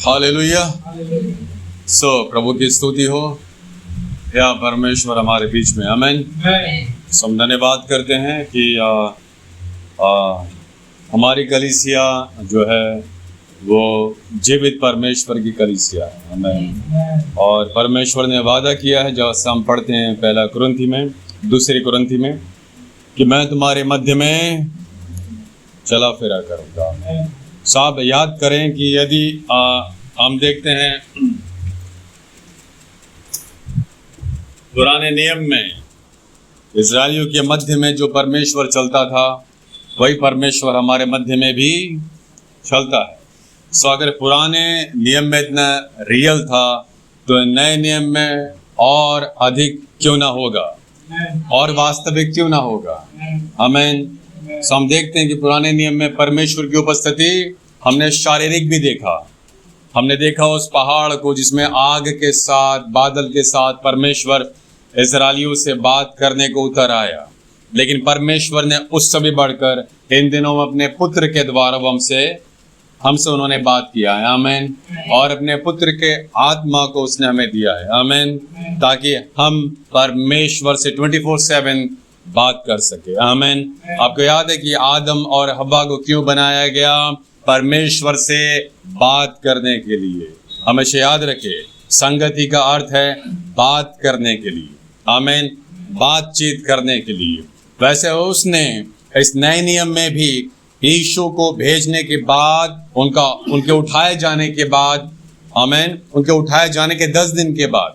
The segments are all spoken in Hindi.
हालेलुया। प्रभु की स्तुति हो या परमेश्वर हमारे बीच में, आमीन। हम धन्यवाद करते हैं कि हमारी कलीसिया जो है वो जीवित परमेश्वर की कलीसिया है, आमीन। और परमेश्वर ने वादा किया है, जैसा हम पढ़ते हैं पहला कुरिन्थी में, दूसरी कुरिन्थी में, कि मैं तुम्हारे मध्य में चला फिरा करूँगा। साहब याद करें कि यदि हम देखते हैं पुराने नियम में इज़राइलियों के मध्य में जो परमेश्वर चलता था, वही परमेश्वर हमारे मध्य में भी चलता है। सो अगर पुराने नियम में इतना रियल था तो नए नियम में और अधिक क्यों ना होगा, और वास्तविक क्यों ना होगा, आमीन। सो हम देखते हैं कि पुराने नियम में परमेश्वर की उपस्थिति हमने शारीरिक भी देखा। हमने देखा उस पहाड़ को जिसमें आग के साथ, बादल के साथ परमेश्वर इज़राइलियों से बात करने को उतर आया। लेकिन परमेश्वर ने उससे भी बढ़कर इन दिनों में अपने पुत्र के द्वारा हमसे उन्होंने बात किया है, आमीन। और अपने पुत्र के आत्मा को उसने हमें दिया है, आमीन, ताकि हम परमेश्वर से 24/7 बात कर सके, आमीन। आपको याद है कि आदम और हव्वा को क्यों बनाया गया? परमेश्वर से बात करने के लिए। हमेशा याद रखे, संगति का अर्थ है बात करने के लिए, आमीन, बातचीत करने के लिए। वैसे उसने इस नए नियम में भी यीशु को भेजने के बाद, उनके उठाए जाने के बाद, आमीन, उनके उठाए जाने के 10 दिन के बाद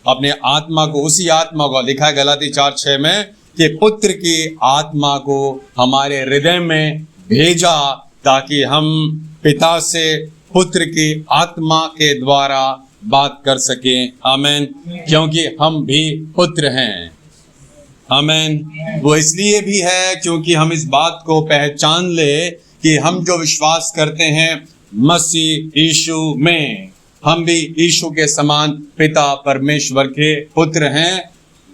अपने आत्मा को, उसी आत्मा को, लिखा है गलाती 4:6 में कि पुत्र की आत्मा को हमारे हृदय में भेजा ताकि हम पिता से पुत्र की आत्मा के द्वारा बात कर सकें, आमीन, क्योंकि हम भी पुत्र हैं, आमीन। वो इसलिए भी है क्योंकि हम इस बात को पहचान ले कि हम जो विश्वास करते हैं मसीह यीशु में, हम भी यीशु के समान पिता परमेश्वर के पुत्र हैं।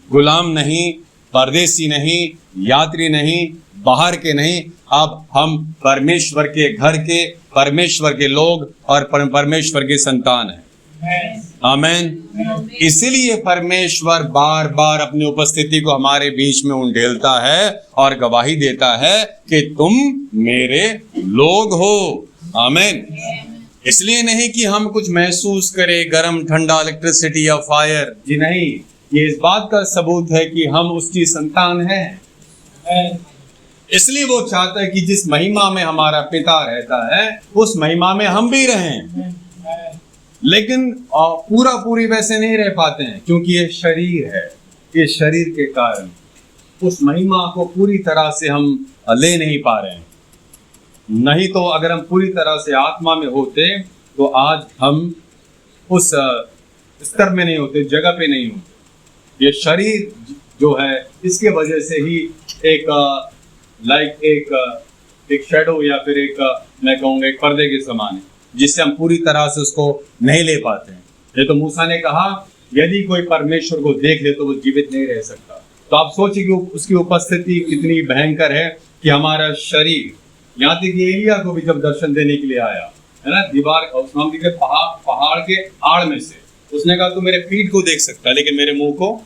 गुलाम नहीं, परदेसी नहीं, यात्री नहीं, बाहर के नहीं, अब हम परमेश्वर के घर के, परमेश्वर के लोग और परमेश्वर की संतान हैं, आमीन। इसीलिए परमेश्वर बार बार अपनी उपस्थिति को हमारे बीच में उंडेलता है और गवाही देता है कि तुम मेरे लोग हो, आमीन। इसलिए नहीं कि हम कुछ महसूस करें, गरम ठंडा, इलेक्ट्रिसिटी या फायर, जी नहीं, ये इस बात का सबूत है कि हम उसकी संतान हैं। इसलिए वो चाहता है कि जिस महिमा में हमारा पिता रहता है उस महिमा में हम भी रहें। लेकिन पूरी वैसे नहीं रह पाते हैं क्योंकि ये शरीर है। ये शरीर के कारण उस महिमा को पूरी तरह से हम ले नहीं पा रहे हैं। नहीं तो अगर हम पूरी तरह से आत्मा में होते तो आज हम उस स्तर में नहीं होते, जगह पे नहीं होते। ये शरीर जो है इसके वजह से ही एक शैडो या फिर मैं कहूँगा एक पर्दे के समान है, जिससे हम पूरी तरह से उसको नहीं ले पाते हैं। ये तो मूसा ने कहा यदि कोई परमेश्वर को देख ले तो वो जीवित नहीं रह सकता। तो आप सोचिए कि उसकी उपस्थिति कितनी भयंकर है कि हमारा शरीर, यहाँ तक कि एलिया को भी जब दर्शन देने के लिए आया है ना, दीवार पहाड़ के आड़ में से, उसने कहा तू मेरे पीठ को देख सकता है लेकिन मेरे मुंह को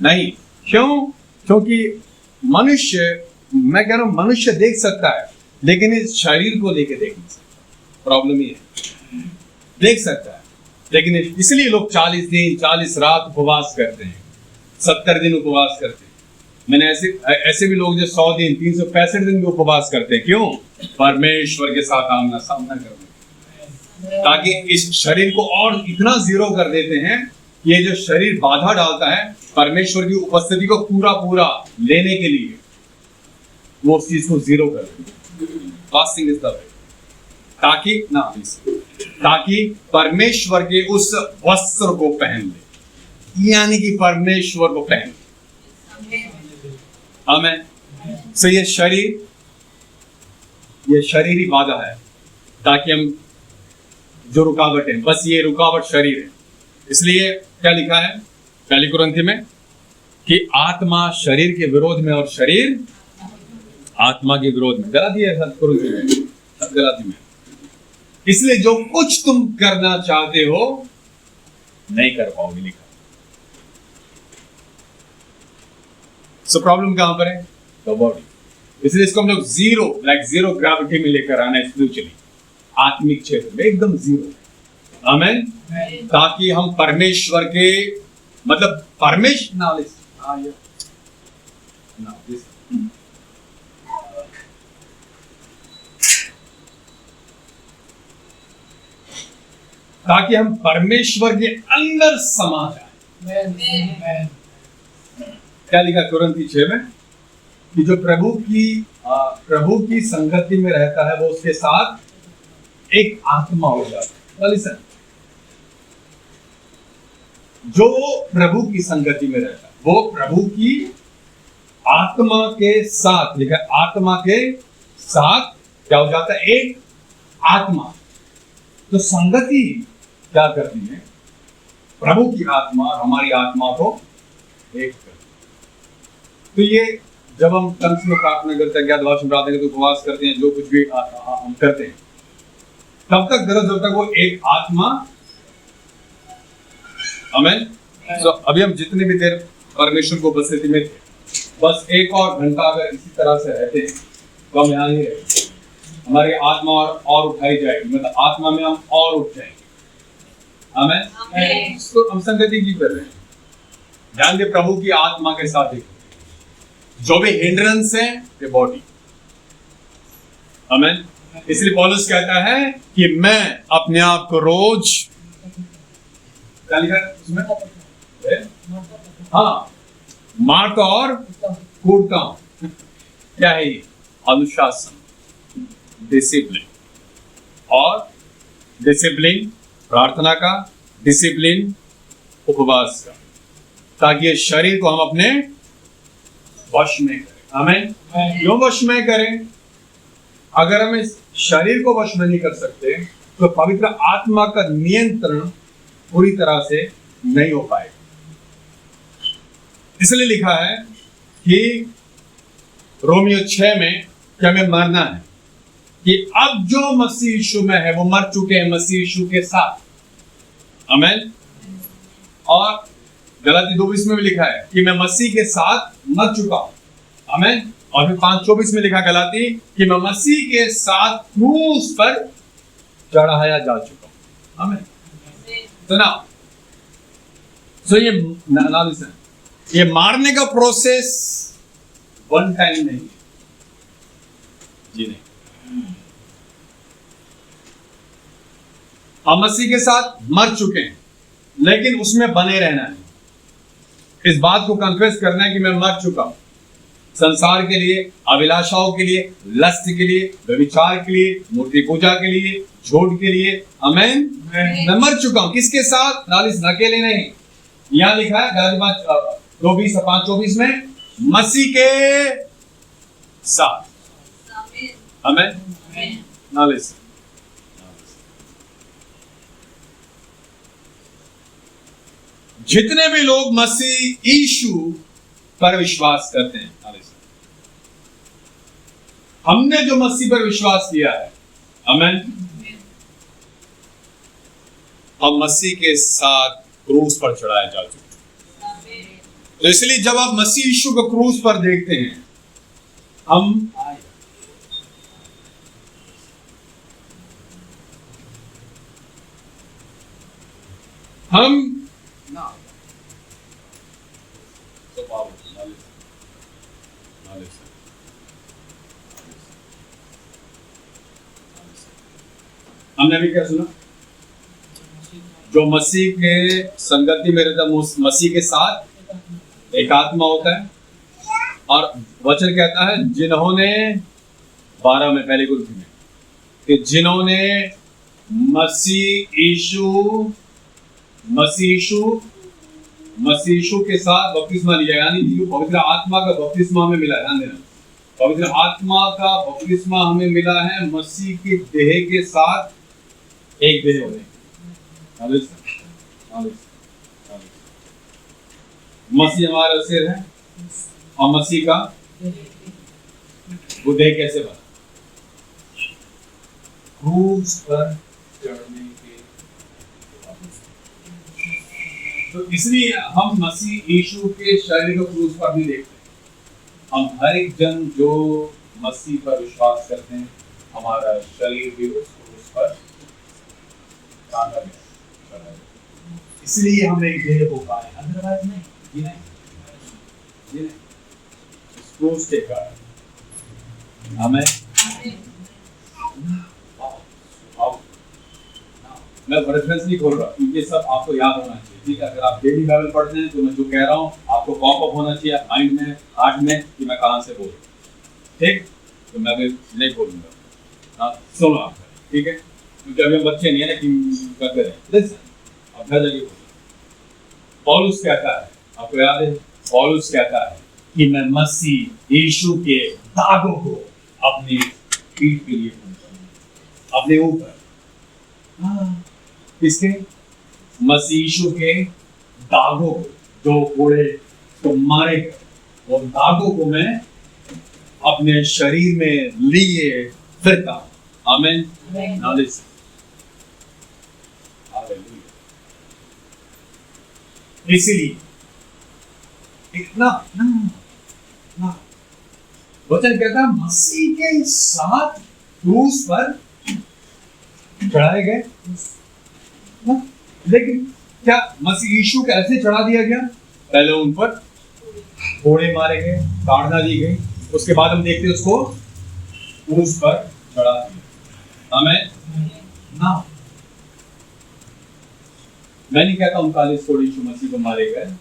नहीं। क्यों? क्योंकि मनुष्य, मैं कह रहा हूं मनुष्य देख सकता है लेकिन इस शरीर को लेके देख नहीं सकता। प्रॉब्लम ये है, देख सकता है लेकिन इसलिए लोग 40 दिन 40 रात उपवास करते हैं, 70 दिन उपवास करते हैं। मैंने ऐसे भी लोग जो 100 दिन 365 दिन भी उपवास करते हैं। क्यों? परमेश्वर के साथ आमना सामना करने, ताकि इस शरीर को और इतना जीरो कर देते हैं। ये जो शरीर बाधा डालता है परमेश्वर की उपस्थिति को पूरा लेने के लिए, वो उस चीज को जीरो कर देते हैं। फास्टिंग इज द वे, ताकि परमेश्वर के उस वस्त्र को पहन ले, यानी कि परमेश्वर को पहन ले, आमीन। सो ये शरीरी बाधा है ताकि हम जो रुकावट है, बस ये रुकावट शरीर है। इसलिए क्या लिखा है पहली कुरिन्थी में कि आत्मा शरीर के विरोध में और शरीर आत्मा के विरोध में। गलाती में इसलिए जो कुछ तुम करना चाहते हो नहीं कर पाओगे, लिखा। सो प्रॉब्लम कहां पर है? The body. इसलिए इसको हम लोग जीरो, लाइक जीरो ग्रेविटी में लेकर आना है स्पिरिचुअली, आत्मिक क्षेत्र में एकदम जीरो। आमेन। ताकि हम परमेश्वर के मतलब ताकि हम परमेश्वर के अंदर समा जाए। क्या लिखा कुरिन्थी 6 में कि जो प्रभु की संगति में रहता है वो उसके साथ एक आत्मा हो जाता है। लिसन, जो प्रभु की संगति में रहता है वो प्रभु की आत्मा के साथ, लिखा आत्मा के साथ क्या हो जाता है? एक आत्मा। तो संगति क्या करती है? प्रभु की आत्मा और हमारी आत्मा को एक करती। तो ये जब हम तंत्र में प्रार्थना करते हैं, ज्ञात भाषा में प्रार्थना करते हैं, उपवास करते हैं, जो कुछ भी हम करते हैं, तब तक गरज जब तक वो एक आत्मा। आमेन। तो अभी हम जितने भी देर परमेश्वर को उपस्थिति में थे, बस एक और घंटा अगर इसी तरह से रहते हैं तो हम यहाँ ही रहते, हमारी आत्मा और उठाई जाएगी, मतलब आत्मा में हम और उठ जाएंगे। आमेन। तो हम संगति की कर रहे हैं, ध्यान दे, प्रभु की आत्मा के साथ एक जो भी हिंड्रेंस है ये बॉडी। आमेन। इसलिए पौलुस कहता है कि मैं अपने आप को रोज क्या लिखा है उसमें? हाँ, मारता और कूटता हूं। क्या है ये? अनुशासन, डिसिप्लिन। और डिसिप्लिन प्रार्थना का, डिसिप्लिन उपवास का, ताकि ये शरीर को हम अपने वश में करें। आमीन। क्यों वश में करें? अगर हम इस शरीर को वश में नहीं कर सकते तो पवित्र आत्मा का नियंत्रण पूरी तरह से नहीं हो पाएगा। इसलिए लिखा है कि रोमियो 6 में कि हमें मरना है, कि अब जो मसीह यीशु में है वो मर चुके हैं मसीह यीशु के साथ। आमीन। और गलाती 2:20 में भी लिखा है कि मैं मसीह के साथ मर चुका हूं। आमीन। और फिर 5:24 में लिखा गलाती कि मैं मसीह के साथ क्रूस पर चढ़ाया जा चुका हूं। आमीन। तो ना, सो ये मारने का प्रोसेस वन टाइम नहीं है जी, नहीं। हम मसीह के साथ मर चुके हैं, लेकिन उसमें बने रहना है। इस बात को कन्फेस करना है कि मैं मर चुका हूं संसार के लिए, अभिलाषाओं के लिए, लस्ट के लिए, व्यभिचार के लिए, मूर्ति पूजा के लिए, झूठ के लिए। आमीन। मैं मर चुका हूं। किसके साथ? नालिस, अकेले नहीं। यहां लिखा है गलाती 2:20 और 5:24 में मसीह के साथ। आमीन। नालिस, जितने भी लोग मसीह यीशु पर विश्वास करते हैं, हमने जो मसीह पर विश्वास किया है, आमीन, हम मसीह के साथ क्रूस पर चढ़ाए जा चुके हैं। तो इसलिए जब आप मसीह यीशु को क्रूस पर देखते हैं, हम हमने अभी क्या सुना? जो मसीह के संगति में रहता है मसीह के साथ एक आत्मा होता है। और वचन कहता है जिन्होंने 12 में पहले कुल में कि जिन्होंने मसीह यीशु के साथ बपतिस्मा लिया, यानी कि पवित्र आत्मा का बपतिस्मा हमें मिला है। ध्यान देना, पवित्र आत्मा का बपतिस्मा हमें मिला है मसीह की देह के साथ एक देह होने। मसीह हमारा सिर है और मसीह का वो देह कैसे बना? क्रूस पर चढ़ने के। तो इसलिए हम मसीह यीशु के शरीर को क्रूस पर भी देखते हैं। हम हर एक जन जो मसीह पर विश्वास करते हैं, हमारा शरीर भी उस क्रूस पर टांगा गया। इसलिए हम एक देह हो पाए, अदरवाइज नहीं, ये नहीं। इस क्रूस के कारण हमें मैं रेफरेंस नहीं खोल रहा, क्योंकि सब आपको याद होना चाहिए, ठीक है। अगर आप डेली बाइबल पढ़ते हैं तो मैं जो कह रहा हूँ आपको पॉप अप होना चाहिए माइंड में, हार्ट में, कि मैं कहाँ से बोल रहा हूँ, ठीक। तो मैं भी नहीं बोलूँगा, हाँ सुनो आप, ठीक है, क्योंकि अभी हम बच्चे नहीं है ना कि क्या करें। लिसन, अब हर जगह पौलुस कहता है, आपको याद है पौलुस कहता है कि मैं मसीह यीशु के दागों को अपनी पीठ के लिए अपने ऊपर, किसके? मसीह यीशु के दागों को, जो कोड़े को मारे गए, वो दागों को मैं अपने शरीर में लिए फिरता हूं। आमीन। इसलिए इतना वचन कहता है मसीह के साथ क्रूस पर चढ़ाए गए। लेकिन क्या मसीह यीशु को ऐसे चढ़ा दिया गया? पहले उन पर कोड़े मारे गए, ताड़ना दी गई, उसके बाद हम देखते हैं उसको क्रूस पर चढ़ा दिया। आमीन ना। मैं नहीं कहता 39 कोड़े यीशु मसीह को मारे गए,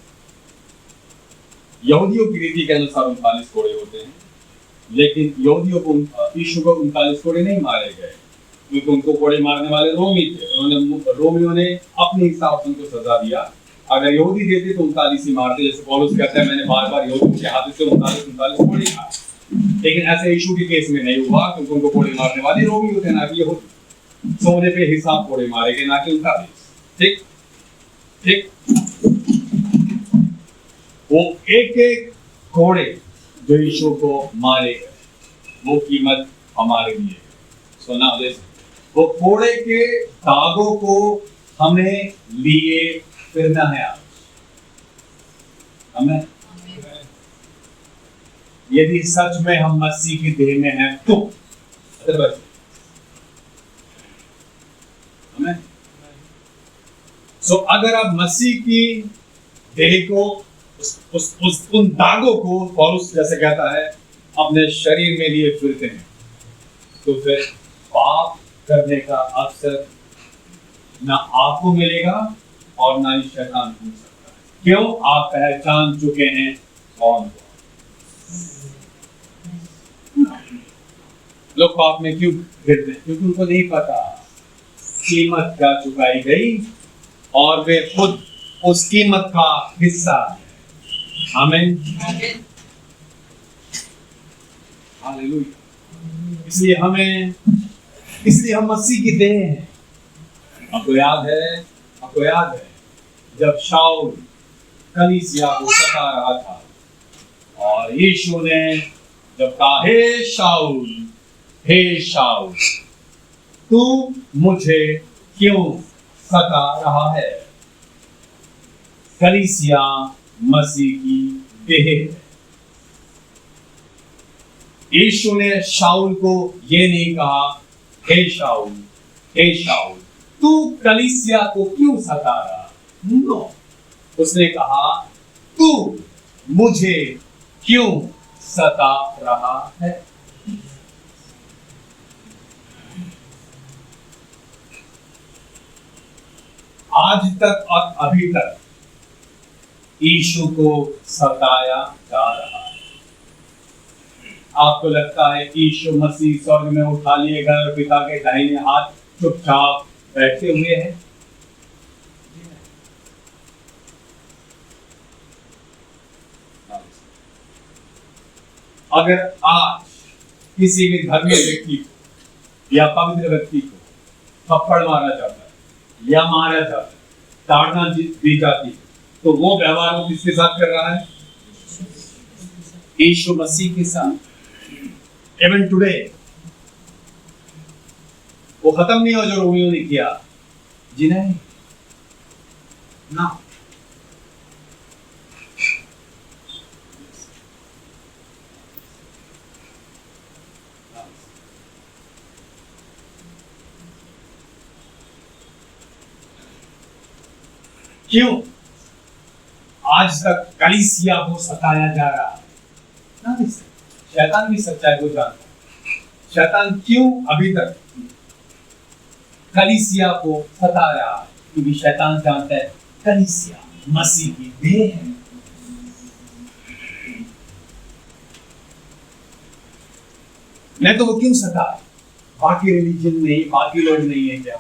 यहूदियों की रीति के अनुसार 39 कोड़े होते हैं, लेकिन यहूदियों को यीशु को 39 कोड़े नहीं मारे गए, क्योंकि उनको कोड़े मारने वाले रोमी थे। रोमियों ने अपने हिसाब से उनको सजा दिया। अगर यहूदी देते तो 39 ही मारते, जैसे पौलुस कहता है मैंने बार बार यहूदियों के हाथ से 39 कोड़े खाए, लेकिन ऐसे यीशु के केस में नहीं हुआ, क्योंकि उनको कोड़े मारने वाले रोमी होते, ना कि यहूदी। सोने पे हिसाब कोड़े मारे गए, ना कि 39। ठीक ठीक। वो एक एक कोड़े जो यीशु को मारे गए, वो कीमत हमारे लिए। सुना, वो कोड़े के दागों को हमें लिए फिरना है आज। हमें यदि सच में हम मसीह की देह में हैं तो हमें अगर आप मसीह की देह को उन दागों को पौलुस जैसे कहता है अपने शरीर में लिए फिरते हैं, तो फिर पाप करने का अवसर ना आपको मिलेगा और ना ही शैतान पूछ सकता है। क्यों? आप पहचान चुके हैं कौन को। लोग पाप में क्यों गिरते हैं? क्योंकि उनको नहीं पता कीमत क्या चुकाई गई और वे खुद उस कीमत का हिस्सा है। आमीन। हालेलुया। इसलिए हम मसीह की देह हैं। आपको याद है जब शाऊल कलीसिया को सता रहा था और यीशु ने जब कहा हे शाऊल तू मुझे क्यों सता रहा है? कलीसिया मसीह की देह है। यीशु ने शाऊल को ये नहीं कहा हे शाऊल तू कलीसिया को क्यों सता रहा? नो, उसने कहा तू मुझे क्यों सता रहा है? आज तक और अभी तक यीशु को सताया जा रहा है। आपको लगता है कि यीशु मसीह स्वर्ग में उठा लिए गए और पिता के दाहिने हाथ चुपचाप बैठे हुए हैं? अगर आज किसी भी धर्मीय व्यक्ति को या पवित्र व्यक्ति को थप्पड़ मारा जाता है या मारा जाता है, ताड़ना दी जाती है, तो वो व्यवहार वो किसके साथ कर रहा है? यीशु मसीह के साथ। Even today, वो खत्म नहीं हो जो रोमियो ने किया, जी नहीं ना। क्यों आज तक कलीसिया को सताया जा रहा है? ना, शैतान भी सच्चाई को जानता है। शैतान क्यों अभी तक कलीसिया को सता रहा है? क्योंकि शैतान जानता है कलीसिया मसीह की देह है। नहीं तो वो क्यों सता है? बाकी रिलीजन नहीं, बाकी लोग नहीं है क्या?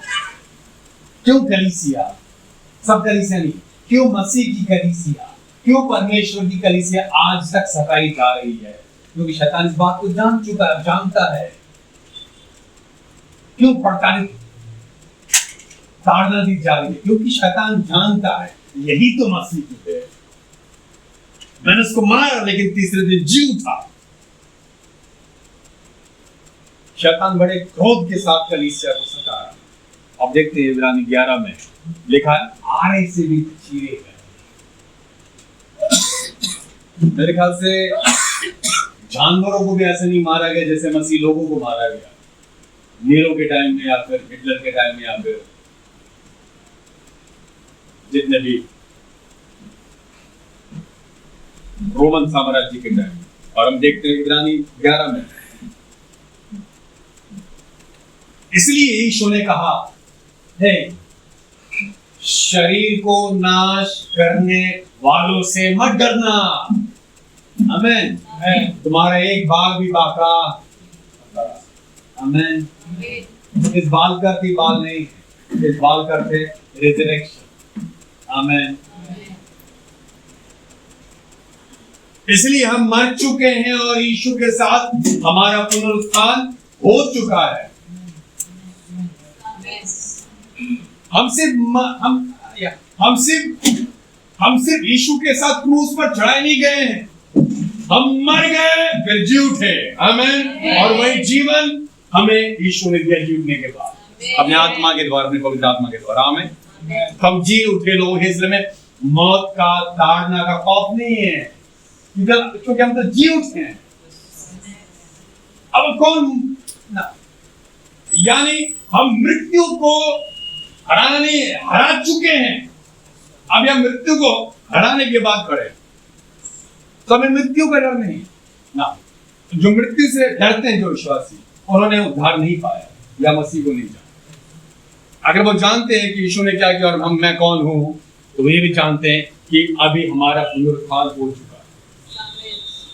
क्यों कलीसिया? सब कलीसिया नहीं, क्यों मसीह की कलीसिया, क्यों परमेश्वर की कलीसिया आज तक सताई जा रही है? क्योंकि शैतान इस बात को जान चुका है, जानता है। क्यों प्रताड़ित ताड़ना दी जा रही है? क्योंकि शैतान जानता है यही तो मसीह की है। मैंने उसको मारा लेकिन तीसरे दिन जी उठा। शैतान बड़े क्रोध के साथ कलीसिया को सता रहा। अब देखते हैं इब्रानी 11 में लिखा है, आरे से भी चीरे गए। मेरे ख्याल से जानवरों को भी ऐसे नहीं मारा गया जैसे मसीह लोगों को मारा गया, नीरो के टाइम में या फिर हिटलर के टाइम में या फिर जितने भी रोमन साम्राज्य के टाइम। और हम देखते हैं इब्रानी 11 में, इसलिए यीशु ने कहा है शरीर को नाश करने वालों से मत डरना। आमीन। तुम्हारा एक बाल भी बाका। आमीन। इस बाल करती बाल नहीं, इस बाल करते रिजरेक्शन। आमीन। इसलिए हम मर चुके हैं और यीशु के साथ हमारा पुनरुत्थान हो चुका है। हम सिर्फ यीशु के साथ क्रूस पर चढ़ाए नहीं गए हैं, हम मर गए फिर जी उठे। आमीन। और वही जीवन हमें यीशु ने दिया जीवने के बाद अपने आत्मा के द्वारा, अपने पवित्र आत्मा के द्वारा। आमीन। हम जी उठे लोग, इसलिए में मौत का ताड़ना का खौफ नहीं है, क्योंकि हम तो जी उठे हैं। अब कौन ना, यानी हम मृत्यु को हरा चुके हैं। अब यह मृत्यु को हराने के बाद खड़े, तो हमें मृत्यु का डर नहीं ना। जो मृत्यु से डरते हैं जो विश्वासी, उन्होंने उद्धार नहीं पाया या मसीह को नहीं जाना। अगर वो जानते हैं कि यीशु ने क्या किया और मैं कौन हूं, तो वो ये भी जानते हैं कि अभी हमारा पुनरुत्थान हो चुका है।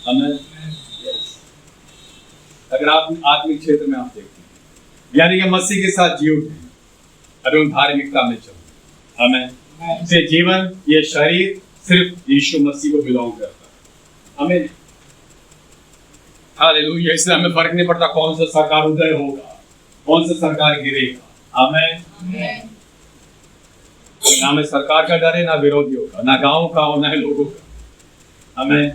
हमें अगर आप आत्मिक क्षेत्र में आप देखते हैं, यानी कि मसीह के साथ जी उठे, अभी हम धार्मिकता में चलो। हमें से जीवन, ये शरीर सिर्फ यीशु मसीह को बिलोंग करता है। हमें हालेलुया। इसलिए हमें फर्क नहीं पड़ता कौन सा सरकार उदय होगा, कौन सा सरकार गिरेगा। हमें ना हमें सरकार का डर है, ना विरोधियों का, ना गांव का और ना लोगों का। हमें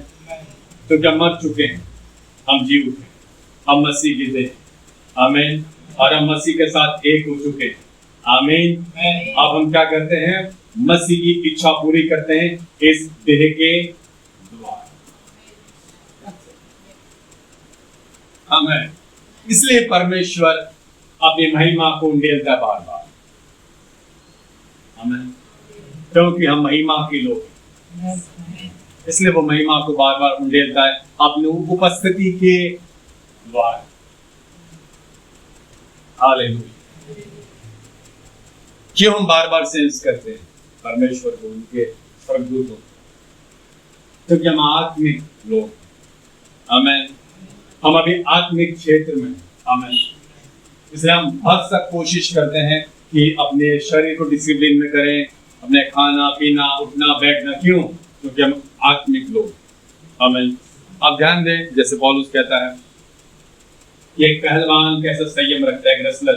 तो क्या मर चुके हैं, हम जी उठे, हम मसीह की देह। आमीन। और हम मसीह के साथ एक हो चुके हैं। आमीन। अब हम क्या करते हैं? मसीह की इच्छा पूरी करते हैं इस देह के द्वारा। आमीन। इसलिए परमेश्वर अपनी महिमा को उंडेलता बार बार। आमीन। क्योंकि हम महिमा के लोग हैं, इसलिए वो महिमा को बार बार उंडेलता है अपनी उपस्थिति के द्वारा। हालेलुया। क्यों हम बार बार सेंस करते हैं परमेश्वर को, उनके स्वर्गदूतों को? क्योंकि हम आत्मिक लोग। आमीन। हम अभी आत्मिक क्षेत्र में। आमीन। इसलिए हम हर तक कोशिश करते हैं कि अपने शरीर को डिसिप्लिन में करें, अपने खाना पीना, उठना बैठना। क्यों? क्योंकि हम आत्मिक लोग। आमीन। आप ध्यान दें, जैसे पौलुस कहता है कि एक पहलवान कैसा संयम रखता है, एक रेसलर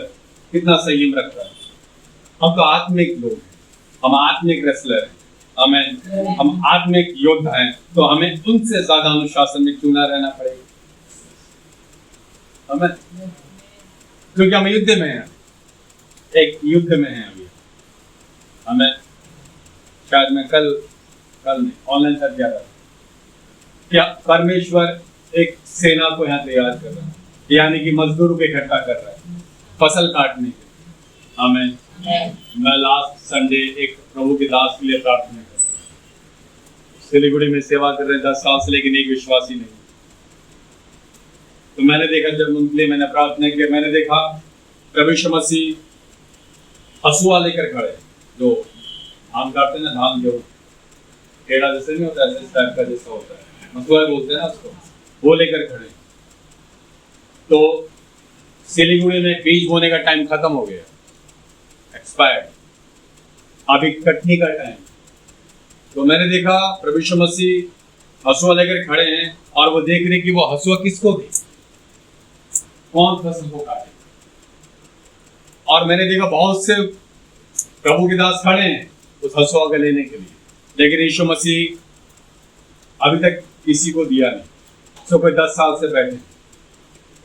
कितना संयम रखता है। हम तो आत्मिक लोग हैं, हम आत्मिक रेसलर हैं। आमीन। हम आत्मिक योद्धा हैं, तो हमें उनसे ज्यादा अनुशासन में क्यों ना रहना पड़ेगा? आमीन। क्योंकि हम युद्ध में हैं, एक युद्ध में हैं अभी। हमें शायद मैं कल नहीं ऑनलाइन सर्च किया था, क्या परमेश्वर एक सेना को यहाँ तैयार कर रहा है, यानी कि मजदूरों को इकट्ठा कर रहा है फसल काटने के लिए। हमें मैं लास्ट संडे एक प्रभु के दास के लिए प्रार्थना कर रहा हूँ, सिलीगुड़ी में सेवा कर रहे 10 साल से, लेकिन एक विश्वासी नहीं। तो मैंने देखा, जब उनके लिए मैंने प्रार्थना की, मैंने देखा प्रभु यीशु मसीह हसुआ लेकर खड़े, जो आम काटते हैं ना धान, जो टेढ़ा जैसे नहीं होता है, इस टाइप का जैसा होता है, हसुआ बोलते हैं ना उसको, वो लेकर खड़े। तो सिलीगुड़ी में बीज बोने का टाइम खत्म हो गया, एक्सपायर्ड, अभी कटनी का टाइम। तो मैंने देखा प्रभु यीशु मसीह हसुआ लेकर खड़े हैं और वो देख रहे कि वो हसुआ किसको दे, कौन फसल को काटे। और मैंने देखा बहुत से प्रभु के दास खड़े हैं उस हसुआ को लेने के लिए, लेकिन यीशु मसीह अभी तक किसी को दिया नहीं। तो कोई 10 साल से बैठे,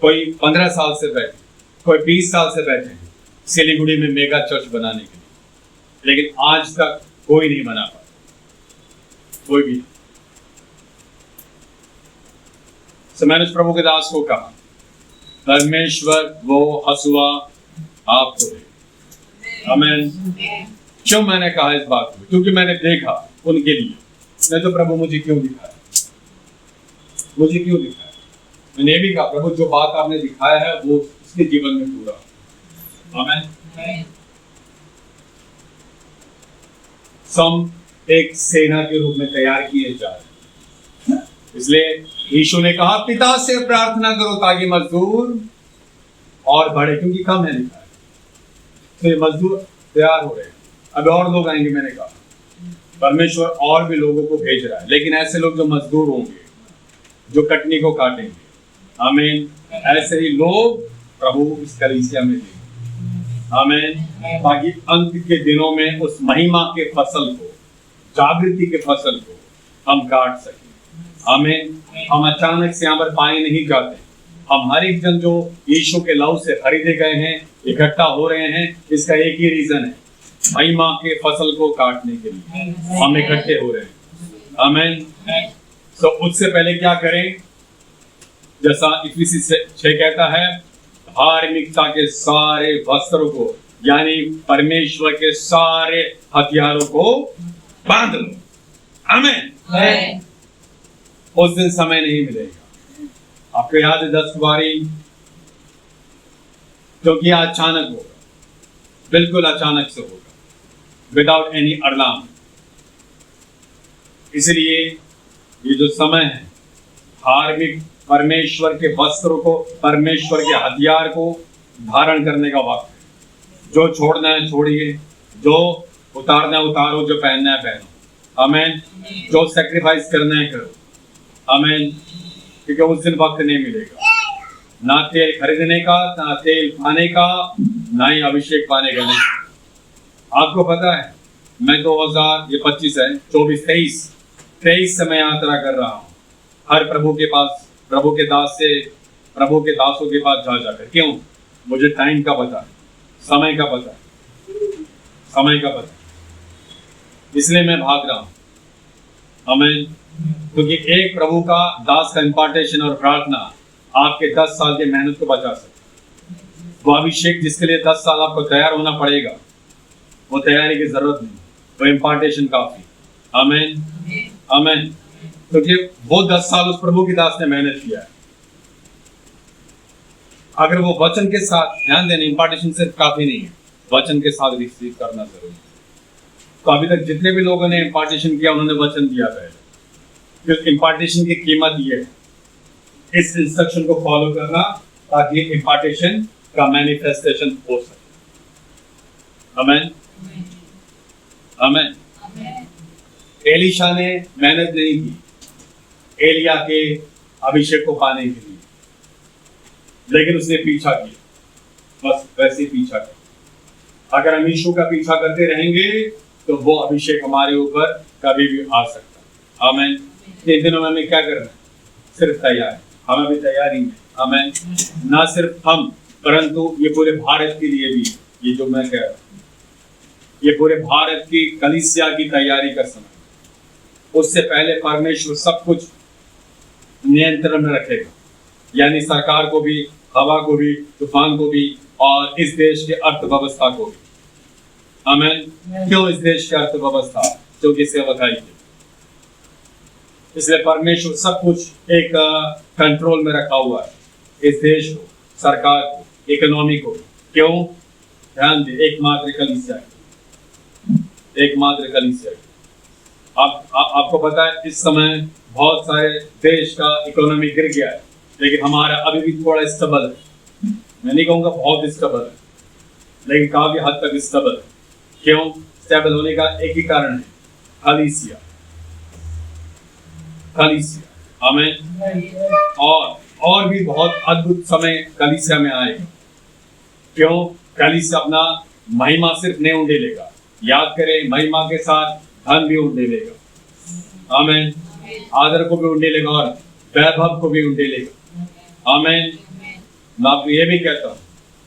कोई 15 साल से बैठे, कोई 20 साल से बैठे हैं सिलीगुड़ी में मेगा चर्च बनाने के लिए, लेकिन आज तक कोई नहीं बना पाया, कोई भी। तो मैंने उस प्रभु के दास को कहा, परमेश्वर वो हसुआ आपको दे। आमीन। क्यों मैंने कहा इस बात को? क्योंकि मैंने देखा उनके लिए, नहीं तो प्रभु मुझे क्यों दिखाया, मुझे क्यों दिखाया। मैंने ये भी कहा, प्रभु जो बात आपने दिखाया है वो उसके जीवन में पूरा। आमीन। हम एक सेना के रूप में तैयार किए जा रहे हैं, इसलिए यीशु ने कहा पिता से प्रार्थना करो ताकि मजदूर और बढ़े, क्योंकि कम है लिखा है। तो ये मजदूर तैयार हो रहे हैं, अब और लोग आएंगे। मैंने कहा परमेश्वर और भी लोगों को भेज रहा है, लेकिन ऐसे लोग जो मजदूर होंगे, जो कटनी को काटेंगे। आमीन। ऐसे ही लोग प्रभु इस कलीसिया में देंगे। आमीन। ताकि अंत के दिनों में उस महिमा के फसल को, जागृति के फसल को हम काट सकें। आमीन। हम अचानक से यहाँ पर पाए नहीं जाते, हम हर एक जन जो यीशु के लहू से खरीदे गए हैं, इकट्ठा हो रहे हैं, इसका एक ही रीजन है, महिमा के फसल को काटने के लिए हम इकट्ठे हो रहे हैं। आमीन। तो उससे पहले क्या करें, जैसा इफिसी 6 कहता है, धार्मिकता के सारे वस्त्रों को, यानी परमेश्वर के सारे हथियारों को बांध लो। आमीन। उस दिन समय नहीं मिलेगा। आपको याद है 10 बारी, क्योंकि अचानक होगा, बिल्कुल अचानक से होगा, विदाउट एनी अलार्म। इसलिए ये जो समय है, धार्मिक परमेश्वर के वस्त्रों को, परमेश्वर के हथियार को धारण करने का वक्त है। जो छोड़ना है छोड़िए, जो उतारना है उतारो, जो पहनना है पहनो। आमीन। जो सैक्रिफाइस करना है करो। आमीन। क्योंकि उस दिन वक्त नहीं मिलेगा, ना तेल खरीदने का, ना तेल खाने का, ना ही अभिषेक पाने का। नहीं, आपको पता है मैं 2025 है 24-23 से मैं यात्रा कर रहा हूँ, हर प्रभु के पास, प्रभु के दास से, प्रभु के दासों के पास जा जाकर। क्यों? मुझे टाइम का पता है, समय का पता है, समय का पता है, इसलिए मैं भाग रहा हूँ। आमीन। क्योंकि एक प्रभु का दास का इंपार्टेशन और प्रार्थना आपके 10 साल के मेहनत को बचा सकते। वो अभिषेक जिसके लिए 10 साल आपको तैयार होना पड़ेगा, वो तैयारी की जरूरत नहीं, वो इंपार्टेशन काफी। आमीन। आमीन। क्योंकि वो 10 साल उस प्रभु की दास ने मेहनत किया है। अगर वो वचन के साथ, ध्यान देना, इंपार्टेशन सिर्फ काफी नहीं है, वचन के साथ रिसीव करना जरूरी है। तो अभी तक जितने भी लोगों ने इंपार्टेशन किया, उन्होंने वचन दिया पहले। फिर इंपार्टेशन की कीमत ये है, इस इंस्ट्रक्शन को फॉलो करना, ताकि इंपार्टेशन का मैनिफेस्टेशन हो सके। आमीन। आमीन। एलीशा ने मेहनत नहीं की एलिया के अभिषेक को पाने के लिए, लेकिन उसने पीछा किया, बस वैसे ही पीछा किया। अगर हम यीशु का पीछा करते रहेंगे तो वो अभिषेक हमारे ऊपर कभी भी आ सकता है। आमीन। इन दिनों में हमें क्या करना है? सिर्फ तैयार, हमें भी तैयारी में। आमीन। ना सिर्फ हम, परंतु ये पूरे भारत के लिए भी, ये जो मैं कह रहा हूँ, ये पूरे भारत की कलीसिया की तैयारी का समय। उससे पहले परमेश्वर सब कुछ नियंत्रण में रखेगा, यानी सरकार को भी, हवा को भी, तूफान को भी, और इस देश की अर्थव्यवस्था को भी। आमीन। क्यों इस देश की अर्थव्यवस्था? क्योंकि सेवकाई की। इसलिए परमेश्वर सब कुछ एक कंट्रोल में रखा हुआ है, इस देश को, सरकार को, इकोनॉमी को। क्यों? ध्यान दे, एकमात्र कलीसिया, एकमात्र कलीसिया। आपको पता है इस समय बहुत सारे देश का इकोनॉमी गिर गया है, लेकिन हमारा अभी भी थोड़ा स्टेबल है। मैं नहीं कहूँगा बहुत स्टेबल है, लेकिन काफी हद तक स्टेबल है। क्यों स्टेबल होने का? एक ही कारण है, कलीसिया, कलीसिया। आमीन। और भी बहुत अद्भुत समय कलीसिया में आएगा। क्यों? कलीसिया अपना महिमा सिर्फ नहीं उंडेलेगा, याद करें, महिमा के साथ धन भी उंडेलेगा। आमीन। आदर को भी उंडेलेगा और वैभव को भी उंडेलेगा। आमीन। मैं आपको ये भी कहता हूँ,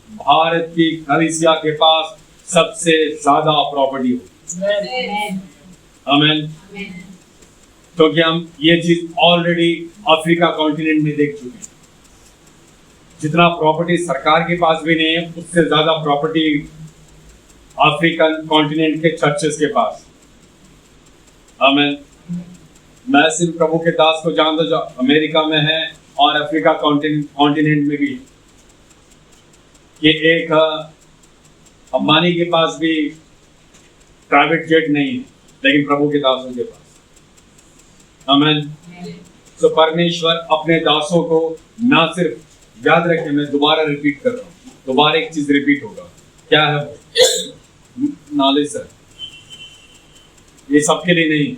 भारत की कलीसिया के पास सबसे ज्यादा प्रॉपर्टी होगी। आमीन। क्योंकि हम ये चीज ऑलरेडी अफ्रीका कॉन्टिनेंट में देख चुके हैं। जितना प्रॉपर्टी सरकार के पास भी नहीं है, उससे ज्यादा प्रॉपर्टी अफ्रीकन कॉन्टिनेंट के चर्चेस के पास। आमीन। मैं सिर्फ प्रभु के दास को जानता जो अमेरिका में है और अफ्रीका कॉन्टिनेंट में भी। ये एक अंबानी के पास भी प्राइवेट जेट नहीं है, लेकिन प्रभु के दासों के पास। आमीन। तो परमेश्वर अपने दासों को ना सिर्फ, याद रखें, मैं दोबारा रिपीट कर रहा हूँ, दोबारा एक चीज रिपीट होगा। क्या है वो? Knowledge sir. ये सबके लिए नहीं,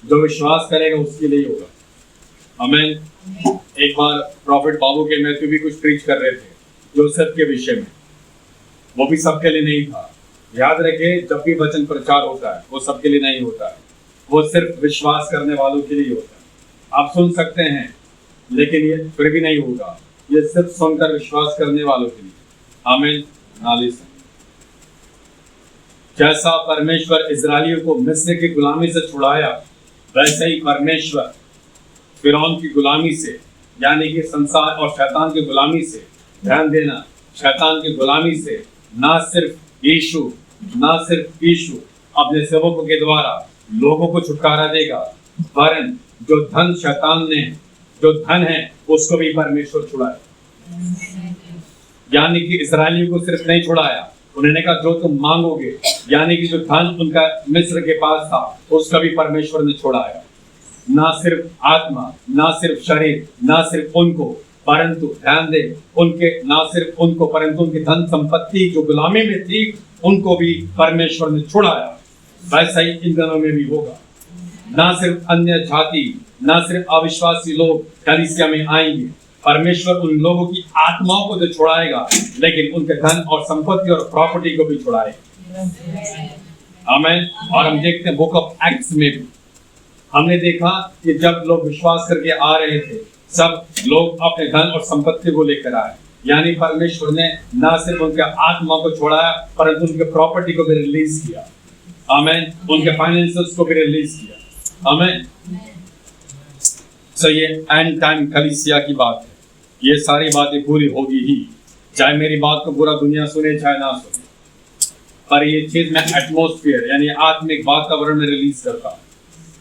जो विश्वास करेगा उसके लिए होगा। आमीन। एक बार प्रॉफिट बाबू के मैथ्यू भी कुछ प्रीच कर रहे थे जोसेफ के विषय में, वो भी सबके लिए नहीं था। याद रखे, जब भी वचन प्रचार होता है वो सबके लिए नहीं होता है, वो सिर्फ विश्वास करने वालों के लिए होता है। आप सुन सकते हैं, लेकिन ये फिर भी नहीं होगा, ये सिर्फ सुनकर विश्वास करने वालों के लिए। आमीन। नाली से जैसा परमेश्वर इजरायलियों को मिस्र की गुलामी से छुड़ाया, वैसे ही परमेश्वर फिरौन की गुलामी से, यानी कि संसार और शैतान की गुलामी से, ध्यान देना, शैतान की गुलामी से ना सिर्फ यीशु अपने सेवकों के द्वारा लोगों को छुटकारा देगा, वरन जो धन शैतान ने, जो धन है उसको भी परमेश्वर छुड़ाया। यानी कि इजरायलियों को सिर्फ नहीं छुड़ाया, उन्होंने कहा जो तुम मांगोगे, यानी कि जो धन उनका मिस्र के पास था उसका भी परमेश्वर ने छुड़ाया। ना सिर्फ आत्मा, ना सिर्फ शरीर, ना सिर्फ उनको, परंतु ध्यान दे, उनके ना सिर्फ उनको, परंतु उनकी धन संपत्ति जो गुलामी में थी उनको भी परमेश्वर ने छुड़ाया। वैसा ही इन दिनों में भी होगा। ना सिर्फ अन्य जाति, ना सिर्फ अविश्वासी लोग कलीसिया में आएंगे, परमेश्वर उन लोगों की आत्माओं को तो छुड़ाएगा, लेकिन उनके धन और संपत्ति और प्रॉपर्टी को भी छुड़ाएगा। आमीन। और हम देखते हैं बुक ऑफ एक्ट्स में भी हमने देखा कि जब लोग विश्वास करके आ रहे थे, सब लोग अपने धन और संपत्ति को लेकर आए, यानी परमेश्वर ने ना सिर्फ उनके आत्मा को छोड़ाया, परंतु उनके प्रॉपर्टी को भी रिलीज किया। आमीन। उनके फाइनेंसेस को भी रिलीज किया। आमीन। सो ये एंड टाइम कलीसिया की बात है, ये सारी बातें पूरी होगी ही, चाहे मेरी बात को पूरा दुनिया सुने चाहे ना सुने, पर ये चीज मैं एटमॉस्फेयर यानी आत्मिक वातावरण में रिलीज करता हूँ।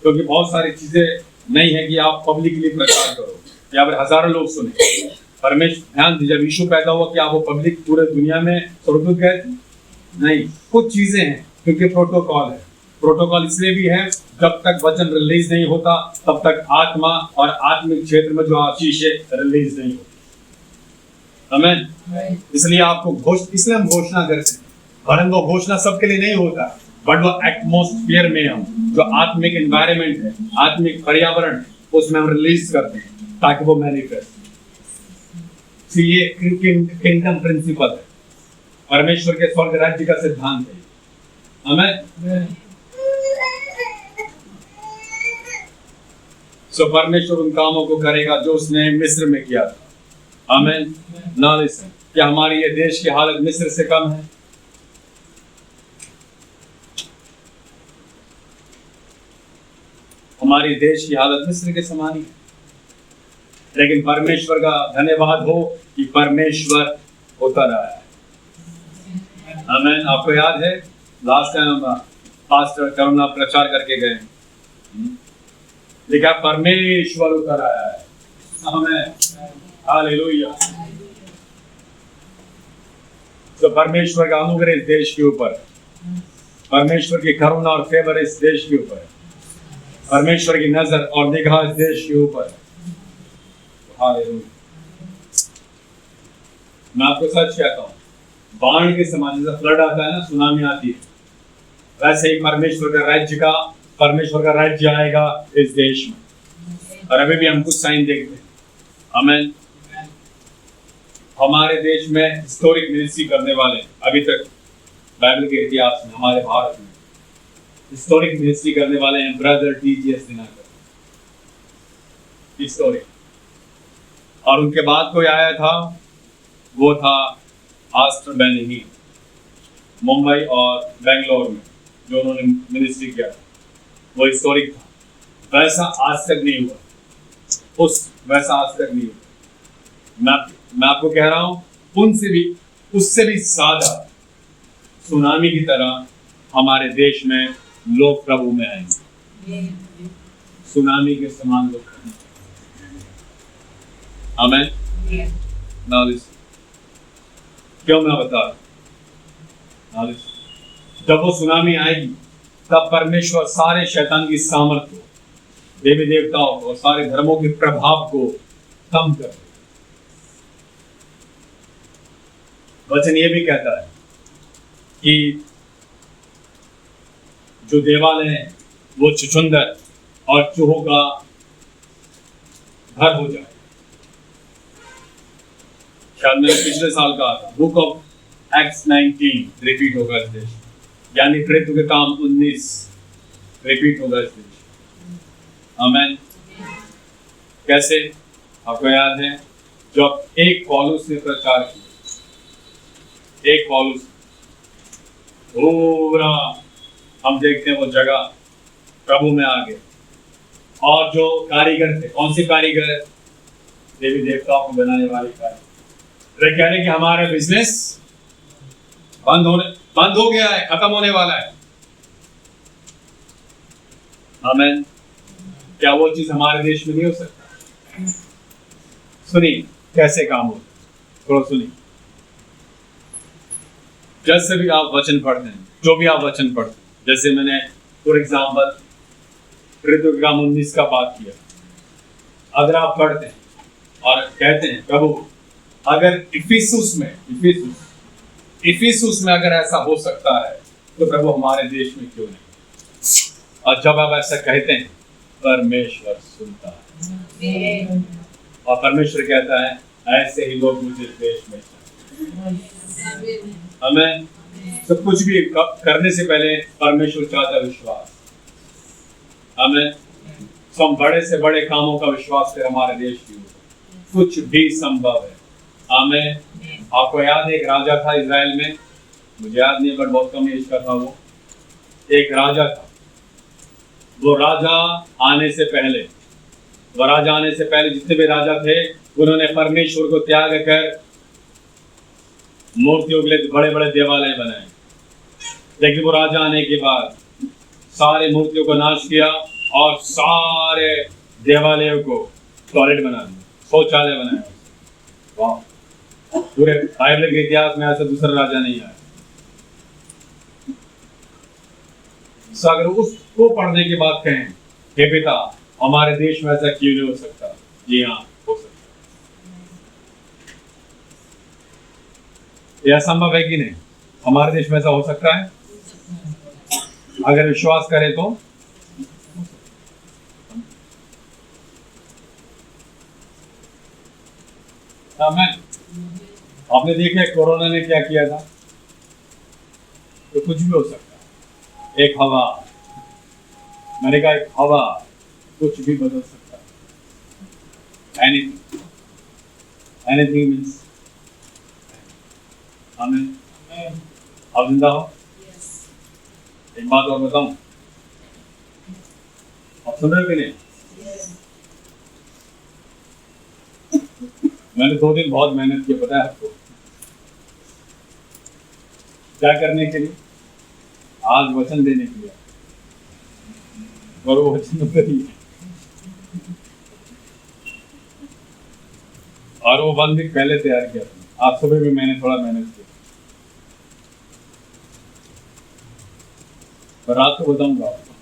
क्योंकि बहुत सारी चीजें नहीं है कि आप पब्लिकली प्रचार करो या फिर हजारों लोग सुने। परमेश्वर, ध्यान दीजिए, जब यीशु पैदा हुआ क्या वो पब्लिक पूरे दुनिया में स्वर्गदूत गए? नहीं, कुछ चीजें हैं, क्योंकि प्रोटोकॉल है। प्रोटोकॉल इसलिए भी है, जब तक वचन रिलीज नहीं होता तब तक आत्मा और आत्मिक क्षेत्र में जो आशीष है रिलीज नहीं होती। आमीन। इसलिए आपको इसलिए हम घोषणा करते हैं, वरन वो घोषणा सबके लिए नहीं होता, बट वो एटमॉस्फेयर में हम जो आत्मिक एनवायरनमेंट है, आत्मिक पर्यावरण है, उसमें हम रिलीज करते हैं ताकि वो मैनिफेस्ट। ये किंगडम प्रिंसिपल है, परमेश्वर के स्वर्ग राज्य का सिद्धांत है। आमीन। सो परमेश्वर उन कामों को करेगा जो उसने मिस्र में किया था। आमीन। ना लिसन, क्या हमारी ये देश की हालत मिस्र से कम है? हमारी देश की हालत मिस्र के समान ही है, लेकिन परमेश्वर का धन्यवाद हो कि परमेश्वर होता रहा है। आमीन। आपको याद है लास्ट टाइम पास्टर करुणा प्रचार करके गए, लिखा परमेश्वर उतर आया है। आमीन, हालेलुया। तो परमेश्वर का अनुग्रह इस देश के ऊपर, परमेश्वर की करुणा और फेवर इस देश के ऊपर, परमेश्वर की नजर और निगाह इस देश के ऊपर। हालेलुया। मैं आपको सच कहता हूँ, बाढ़ के समान जैसा फ्लड आता है ना, सुनामी आती है, वैसे ही परमेश्वर का राज्य आएगा इस देश में। और अभी भी हम कुछ साइन देखते हैं। आमीन। हमारे देश में हिस्टोरिक मिनिस्ट्री करने वाले अभी तक बाइबल के इतिहास में, हमारे भारत में हिस्टोरिक मिनिस्ट्री करने वाले हैं ब्रदर टीजीएस दिनकर, हिस्टोरिक। और उनके बाद कोई आया था, वो था आस्टर बेनिही, मुंबई और बेंगलोर में जो उन्होंने मिनिस्ट्री किया, वो हिस्टोरिक था। वैसा आज तक नहीं हुआ, वैसा आज तक नहीं हुआ। मैं आपको कह रहा हूं, उससे भी ज्यादा सुनामी की तरह हमारे देश में लोग प्रभु में आएंगे, सुनामी के समान लोग। आमीन। क्यों मैं बता रहा, जब वो सुनामी आएगी तब परमेश्वर सारे शैतान की सामर्थ्य, देवी देवताओं और सारे धर्मों के प्रभाव को कम कर। वचन ये भी कहता है कि जो देवालय है वो छुछुंदर और चूहों का घर हो जाए। शायद मैंने पिछले साल कहा था, बुक ऑफ एक्ट्स 19 रिपीट होगा इस देश, यानी कृत्य के काम 19 रिपीट होगा इस देश। आमीन। कैसे? आपको याद है जब एक पौलुस ने प्रचार किया, एक पौलुस, पूरा हम देखते हैं वो जगह प्रभु में आ गए। और जो कारीगर थे, कौन से कारीगर? देवी देवताओं को बनाने वाले कारीगर। वे कह रहे कि हमारा बिजनेस बंद हो गया है, खत्म होने वाला है। आमीन। क्या वो चीज हमारे देश में नहीं हो सकता? सुनिए कैसे काम होता है, थोड़ा सुनिए। जैसे भी आप वचन पढ़ते हैं, जो भी आप वचन पढ़ते हैं, जैसे मैंने फॉर एग्जाम्पल कृतज्ञता 19 का बात किया, अगर आप पढ़ते हैं और कहते हैं प्रभु अगर इफिसुस में अगर ऐसा हो सकता है तो प्रभु हमारे देश में क्यों नहीं? और जब आप ऐसा कहते हैं परमेश्वर सुनता है और परमेश्वर कहता है ऐसे ही लोग मुझे देश में चाहिए। हमें तो कुछ भी करने से पहले परमेश्वर चाहता विश्वास। हमें हम बड़े से बड़े कामों का विश्वास कर हमारे देश की कुछ भी संभव है। आमीन। आपको याद है एक राजा था इजराइल में, मुझे याद नहीं बट बहुत कम एज का था वो, एक राजा था। वो राजा आने से पहले जितने भी राजा थे उन्होंने परमेश्वर को त्याग कर मूर्तियों के लिए बड़े बड़े देवालय बनाए। लेकिन वो राजा आने के बाद सारे मूर्तियों को नाश किया और सारे देवालयों को टॉयलेट बना दिया, शौचालय बनाया। पूरे बाइबल के इतिहास में ऐसा दूसरा राजा नहीं आया। तो अगर उसको पढ़ने के बाद कहें हे पिता हमारे देश में ऐसा क्यों नहीं हो सकता? जी हाँ, हो सकता। यह संभव है कि नहीं? हमारे देश में ऐसा हो सकता है अगर विश्वास करें तो। आमीन। आपने देखा कोरोना ने क्या किया था? तो कुछ भी हो सकता है। एक हवा, मैंने कहा एक हवा कुछ भी बदल सकता है। Anything means. आमीन। आप जिंदा हो? एक बात और बताऊं, आप सुन रहे हो कि नहीं? मैंने 2 दिन बहुत मेहनत की, पता है आपको क्या करने के लिए? आज वचन देने के लिए, और वो वचन उधर ही है। और वो 1 वीक पहले तैयार किया था। आज सुबह भी मैंने थोड़ा मेहनत की, पर रात को बताऊंगा आपको।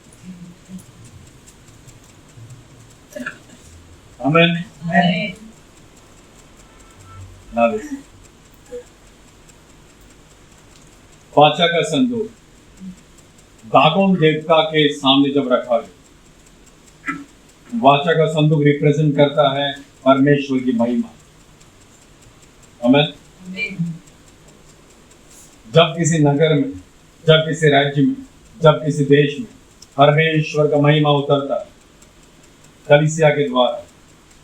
आमीन। वाचा का संदूक दागोन देवता के सामने जब रखा गया, वाचा का संदूक रिप्रेजेंट करता है परमेश्वर की महिमा। आमीन। जब किसी नगर में, जब किसी राज्य में, जब किसी देश में परमेश्वर का महिमा उतरता है कलीसिया के द्वारा,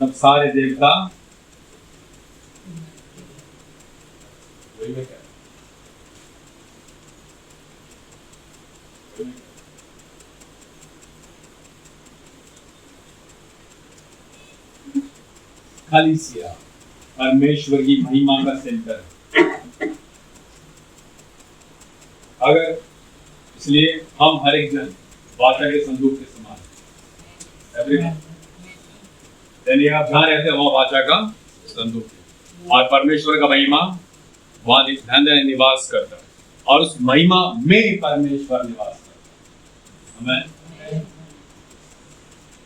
तब सारे देवता कलीसिया परमेश्वर की महिमा का सेंटर है। अगर इसलिए हम हर एक जन वाचा के संदूक के समान हैं। आप जहाँ रहते हैं वहाँ वाचा का संदूक है, और परमेश्वर का महिमा वहाँ ध्यान देने निवास करता है, और उस महिमा में परमेश्वर निवास करता है। हमें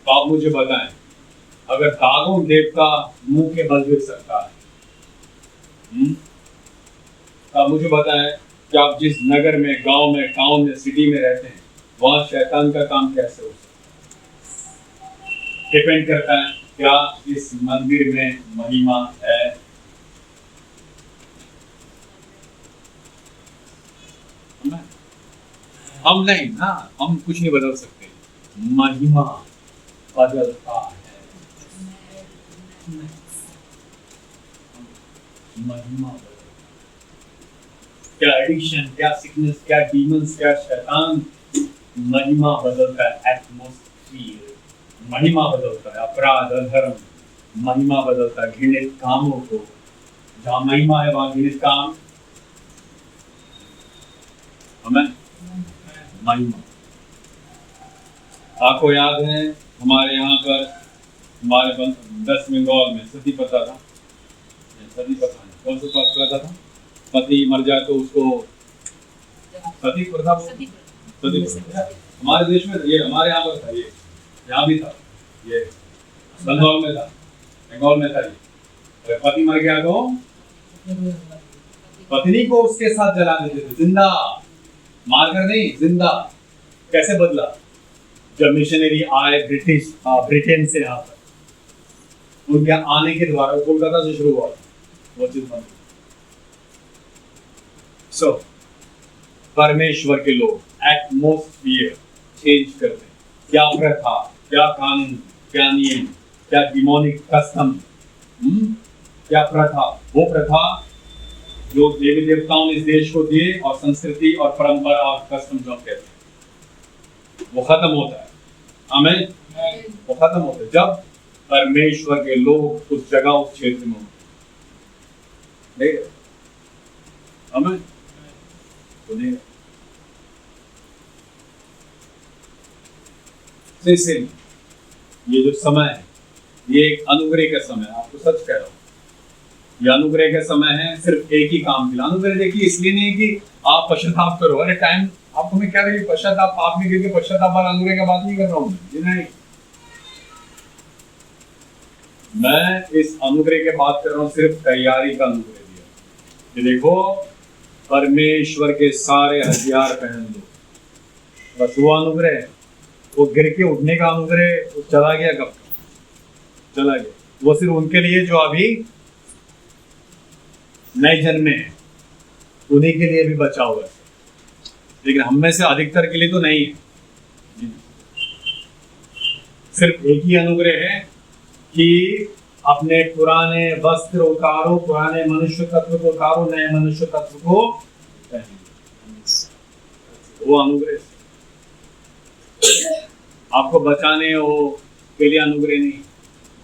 तो आप मुझे बताएं, अगर दागोन देवता मुंह के बल गिर सकता है, तो आप मुझे बताएं कि आप जिस नगर में, गांव में, टाउन में, सिटी में रहते हैं, वहां शैतान का काम कैसे हो सकता है? डिपेंड करता है क्या इस मंदिर में महिमा है। हम नहीं ना, हम कुछ नहीं बदल सकते, महिमा बदलता है। महिमा बदलता, क्या एडिक्शन, क्या सिकनेस, क्या डीमंस, क्या शैतान, महिमा बदलता है। एटमॉस्फियर महिमा बदलता है। अपराध, अधर्म महिमा बदलता है। घृणित कामों को, जहाँ महिमा है वहां घृणित काम। हमें महिमा, आपको याद है हमारे यहाँ पर, हमारे वेस्ट बंगाल में सती प्रथा था। सती प्रथा कौन सा प्रथा था? पति मर जाए तो उसको सती प्रथा। सती प्रथा हमारे देश में, ये हमारे यहाँ पर था, ये यहाँ भी था, ये बंगाल में था, बंगाल में था। ये पति मर गया तो पत्नी को उसके साथ जला देते थे, जिंदा, मारकर नहीं, जिंदा। कैसे बदला? जब मिशनरी आए ब्रिटेन से यहाँ पर, उनके आने के द्वारा, कोलकाता से शुरू हुआ वो चीज बंद। सो परमेश्वर के लोग एटमॉस्फियर चेंज करते हैं। क्या प्रथा, क्या कानून, क्या नियम, क्या डिमोनिक कस्टम, क्या प्रथा, वो प्रथा जो देवी देवताओं ने इस देश को दिए, और संस्कृति और परंपरा और कस्टम जो कहते हैं, वो खत्म होता है। आमीन। वो खत्म होता है जब परमेश्वर के लोग उस जगह, उस क्षेत्र में होते हैं। आमीन। तो नहीं, ये जो समय है, ये एक अनुग्रह का समय है। आपको सच कह रहा हूं, ये अनुग्रह का समय है, सिर्फ एक ही काम के लिए। अनुग्रह देखिए इसलिए नहीं कि आप पश्चाताप करो। अरे टाइम आपको मैं क्या लगे, पश्चाताप, पाप में गिर के पश्चाताप और अनुग्रह का बात नहीं कर रहा हूँ नहीं, मैं इस अनुग्रह की बात कर रहा हूँ, सिर्फ तैयारी का अनुग्रह दिया। ये देखो, परमेश्वर के सारे हथियार पहन लो, बस वो अनुग्रह। वो गिर के उठने का अनुग्रह वो चला गया, कब चला गया। वो सिर्फ उनके लिए जो अभी नए जन्मे हैं, उन्हीं के लिए भी बचा हुआ है, लेकिन हम में से अधिकतर के लिए तो नहीं है। सिर्फ एक ही अनुग्रह है कि अपने पुराने वस्त्र उतारो, पुराने मनुष्य तत्व को उतारो, नए मनुष्य तत्व को पहनो। वो अनुग्रह। आपको बचाने वो के लिए अनुग्रह नहीं,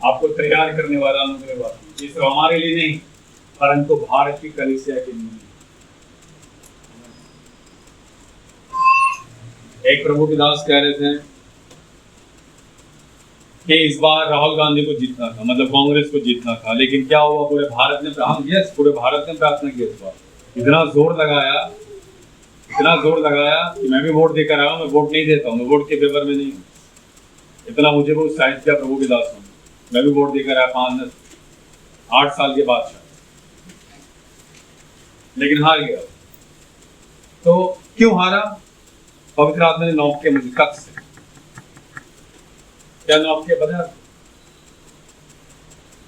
आपको तैयार करने वाला अनुग्रह हुआ। ये सिर्फ हमारे लिए नहीं, परंतु भारत की कलीसिया के लिए। एक प्रभु के दास कह रहे थे कि इस बार राहुल गांधी को जीतना था, मतलब कांग्रेस को जीतना था, लेकिन क्या हुआ, पूरे भारत ने पूरे भारत ने प्रार्थना की इस बार। इतना जोर लगाया कि मैं भी वोट देकर आया हूँ। मैं वोट नहीं देता हूँ, मैं वोट के पेपर में नहीं हूँ। इतना मुझे वो उत्साहित किया प्रभु के दास ने। मैं भी वोट देकर आया 8 साल के बाद, लेकिन हार गया। तो क्यों हारा? पवित्र आत्मा ने नौक के मुझे कब से क्या नौक के बता।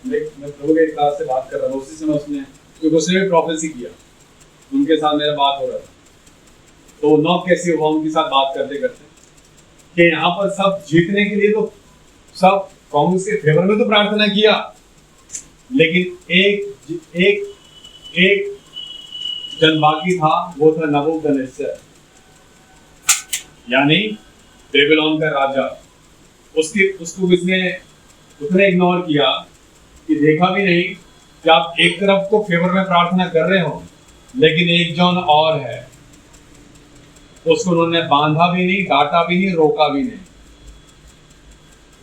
मैं प्रभु के दास से बात कर रहा था, उसी समय उसने भी प्रोफेसी किया, उनके साथ मेरा बात हो रहा था। तो नौक कैसी हुआ उनके साथ बात करते करते कि यहाँ पर सब जीतने के लिए तो सब कांग्रेस के फेवर में तो प्रार्थना किया, लेकिन एक जन बाकी था, वो था नबूकदनेस्सर, यानी बेबीलोन का राजा। उसको उसने इग्नोर किया कि देखा भी नहीं कि आप एक तरफ तो फेवर में प्रार्थना कर रहे हो, लेकिन एक जन और है, उसको उन्होंने बांधा भी नहीं, डांटा भी नहीं, रोका भी नहीं।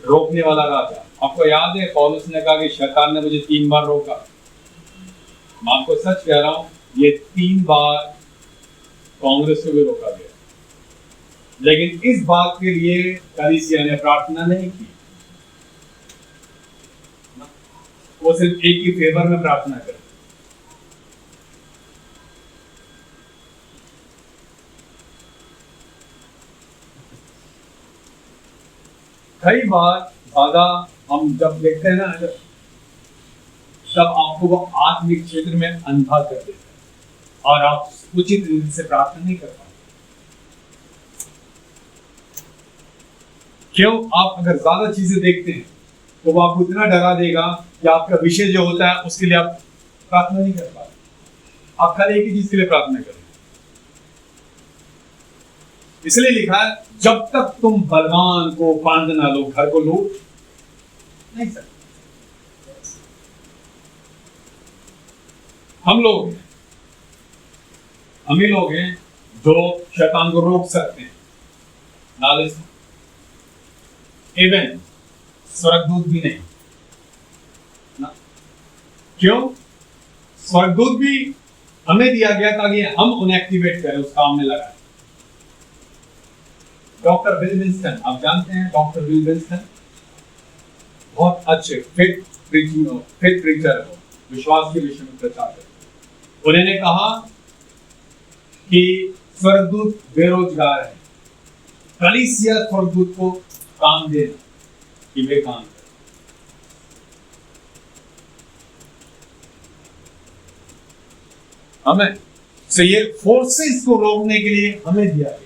रोकने वाला राजा, आपको याद है पौलुस ने कहा कि शैतान ने मुझे 3 बार रोका। मैं आपको सच कह रहा हूं, ये 3 बार कांग्रेस को भी रोका गया, लेकिन इस बात के लिए कलीसिया ने प्रार्थना नहीं की। वो सिर्फ एक ही फेवर में प्रार्थना कर। कई बार ज्यादा हम जब देखते हैं ना, तब आपको वो आत्मिक क्षेत्र में अंधा कर देता है और आप उचित रीति से प्रार्थना नहीं कर पाते। क्यों? आप अगर ज्यादा चीजें देखते हैं तो वो आपको इतना डरा देगा कि आपका विषय जो होता है उसके लिए आप प्रार्थना नहीं कर पाते। आप खाली एक ही चीज के लिए प्रार्थना करें। इसलिए लिखा है, जब तक तुम बलवान को बांध ना लो, घर को लूट नहीं सकते। हम ही लोग हैं जो शैतान को रोक सकते हैं, नाले से। इवन स्वर्गदूत भी नहीं ना। क्यों? स्वर्गदूत भी हमें दिया गया ताकि हम उन्हें एक्टिवेट करें, उस काम में लगाएं। डॉक्टर बिल विंस्टन, आप जानते हैं डॉक्टर बिल विंस्टन, बहुत अच्छे फिट प्रीचर हो, विश्वास के विषय में प्रचार करते। उन्होंने कहा कि स्वर्गदूत बेरोजगार है, कलीसिया स्वर्गदूत को काम देना कि वे काम करें। हमें से ये फोर्सेस को रोकने के लिए हमें दिया गया,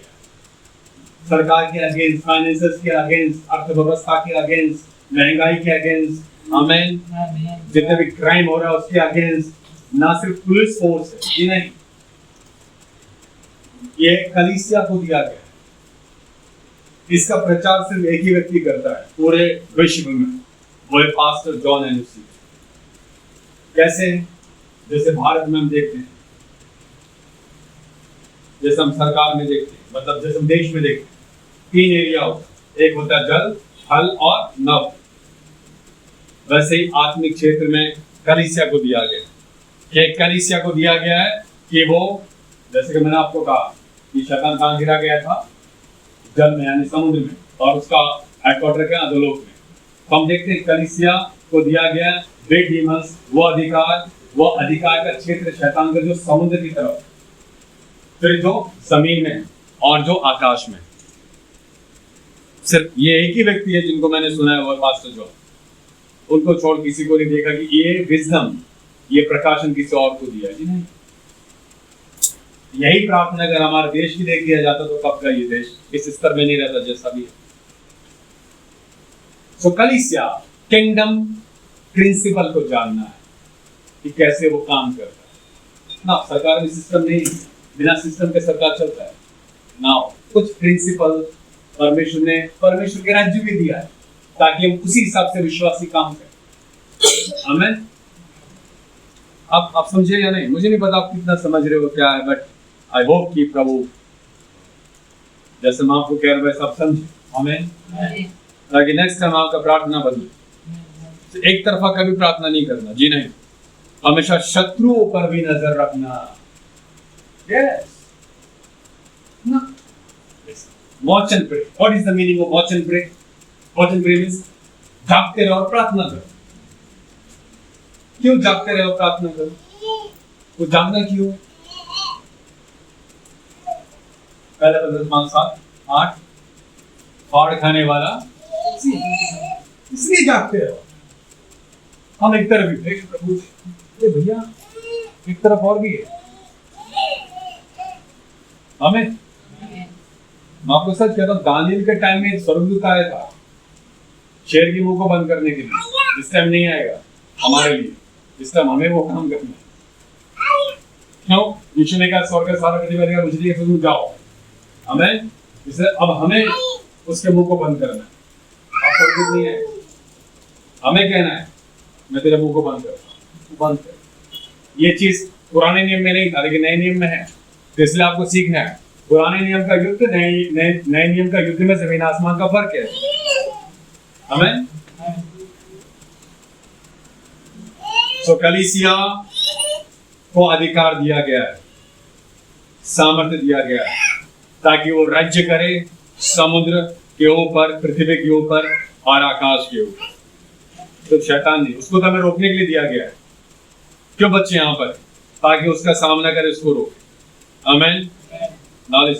सरकार के अगेंस्ट, फाइनेंसेस के अगेंस्ट, अर्थव्यवस्था के अगेंस्ट, महंगाई के अगेंस्ट, हमें जितने भी क्राइम हो रहा है उसके अगेंस्ट। ना सिर्फ पुलिस फोर्स है, ये नहीं, ये कलीसिया को दिया गया। इसका प्रचार सिर्फ एक ही व्यक्ति करता है पूरे विश्व में, वो है पास्टर जॉन एनुसी। कैसे? जैसे भारत में हम देखते हैं, जैसे हम सरकार में देखते हैं, मतलब जैसे हम देश में देखते हैं, 3 एरिया होता है, एक होता है जल, थल और नभ। वैसे ही आत्मिक क्षेत्र में कलीसिया को दिया गया है। कलीसिया को दिया गया है कि वो, जैसे कि मैंने आपको कहा कि शैतान कहाँ गिरा गया था? जल में, यानी समुद्र में, और उसका हेडक्वार्टर क्या? अधोलोक में। तो हम देखते हैं कलीसिया को दिया गया बिग डीमंस, वो अधिकार का क्षेत्र शैतान का, जो समुद्र की तरफ, फिर जो जमीन में और जो आकाश में। सिर्फ ये एक ही व्यक्ति है जिनको मैंने सुना है, वो पास्टर जॉन। उनको छोड़ किसी को नहीं देखा कि ये विजडम, ये प्रकाशन किसी और को दिया जी नहीं। यही प्रार्थना अगर हमारे देश की देख लिया जाता तो कब का ये देश इस स्तर में नहीं रहता जैसा भी है। सो कलीसिया किंगडम प्रिंसिपल को जानना है कि कैसे वो काम करता है ना। सरकार में सिस्टम नहीं, बिना सिस्टम के सरकार चलता है ना। कुछ प्रिंसिपल परमेश्वर के राज्य भी दिया है ताकि हम उसी हिसाब से विश्वासी काम करें। आमीन। आप समझे या नहीं, मुझे नहीं पता आप कितना समझ रहे हो क्या है, बट आई होप कि प्रभु जैसे मैं आपको कह रहा हूं वैसे आप समझे। आमीन। ताकि नेक्स्ट टाइम आपका प्रार्थना बदले, तो एक तरफा कभी प्रार्थना नहीं करना, जी नहीं, हमेशा शत्रुओं पर भी नजर रखना। Yes, watch and pray. What is the meaning of watch and pray? Watch and pray means जागते रहो और प्रार्थना करो। क्यों जागते रहो प्रार्थना करो? वो जागना क्यों? पहले 5-7-8 फाड़ खाने वाला इसलिए जागते रहो। हम एक तरफ भी प्रभु भैया एक तरफ और भी है। हमें मैं आपको सच कहता हूं, दानियल के टाइम में स्वर्गदूत आया था शेर की मुंह को बंद करने के लिए। इस टाइम नहीं आएगा हमारे लिए, इस टाइम हमें वो काम करना है। क्यों? यीशु ने कहा स्वर्ग का सारा प्रतिनिधि मुझे लिए तुम जाओ। हमें इसलिए अब हमें उसके मुंह को बंद करना है। अब स्वर्गदूत नहीं है, हमें कहना है मैं तेरे मुंह को बंद कर, बंद कर। ये चीज पुराने नियम में नहीं था लेकिन नए नियम में है, तो इसलिए आपको सीखना है। पुराने नियम का युद्ध, नए नियम का युद्ध में जमीन आसमान का फर्क है। हमें तो कलीसिया को अधिकार दिया गया है, सामर्थ्य दिया गया है ताकि वो राज्य करे समुद्र के ऊपर, पृथ्वी के ऊपर और आकाश के ऊपर। तो शैतान नहीं, उसको तो हमें रोकने के लिए दिया गया है। क्यों बच्चे यहाँ पर? ताकि उसका सामना करे, उसको रोके। आमीन। नॉलेज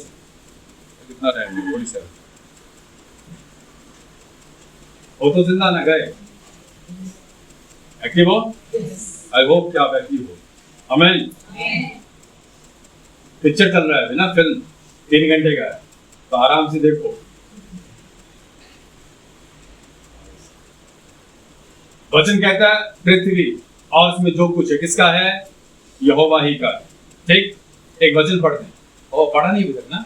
कितना टाइम है? थोड़ी सा वो तो जिंदा ना गए, एक्टिव हो। आई होप कि आप एक्टिव हो। आमीन। पिक्चर चल रहा है ना, फिल्म 3 घंटे का है, तो आराम से देखो। वचन कहता है पृथ्वी और उसमें जो कुछ है किसका है? यहोवा ही का है। ठीक, एक वचन पढ़ते हैं। ओ पढ़ा नहीं अभी तक ना?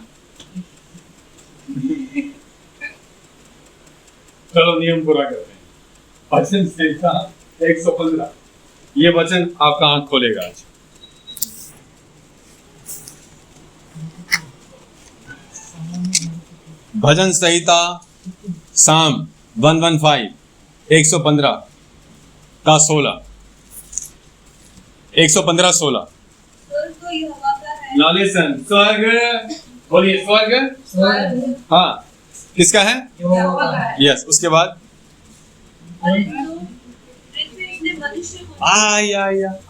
चलो नियम पूरा करते हैं। वचन संहिता 115, ये वचन आपका आंख खोलेगा आज। भजन संहिता साम 115 115 का 16, 115-16। Now listen, स्वर्ग, बोलिए स्वर्ग। हाँ, किसका है? यस, उसके बाद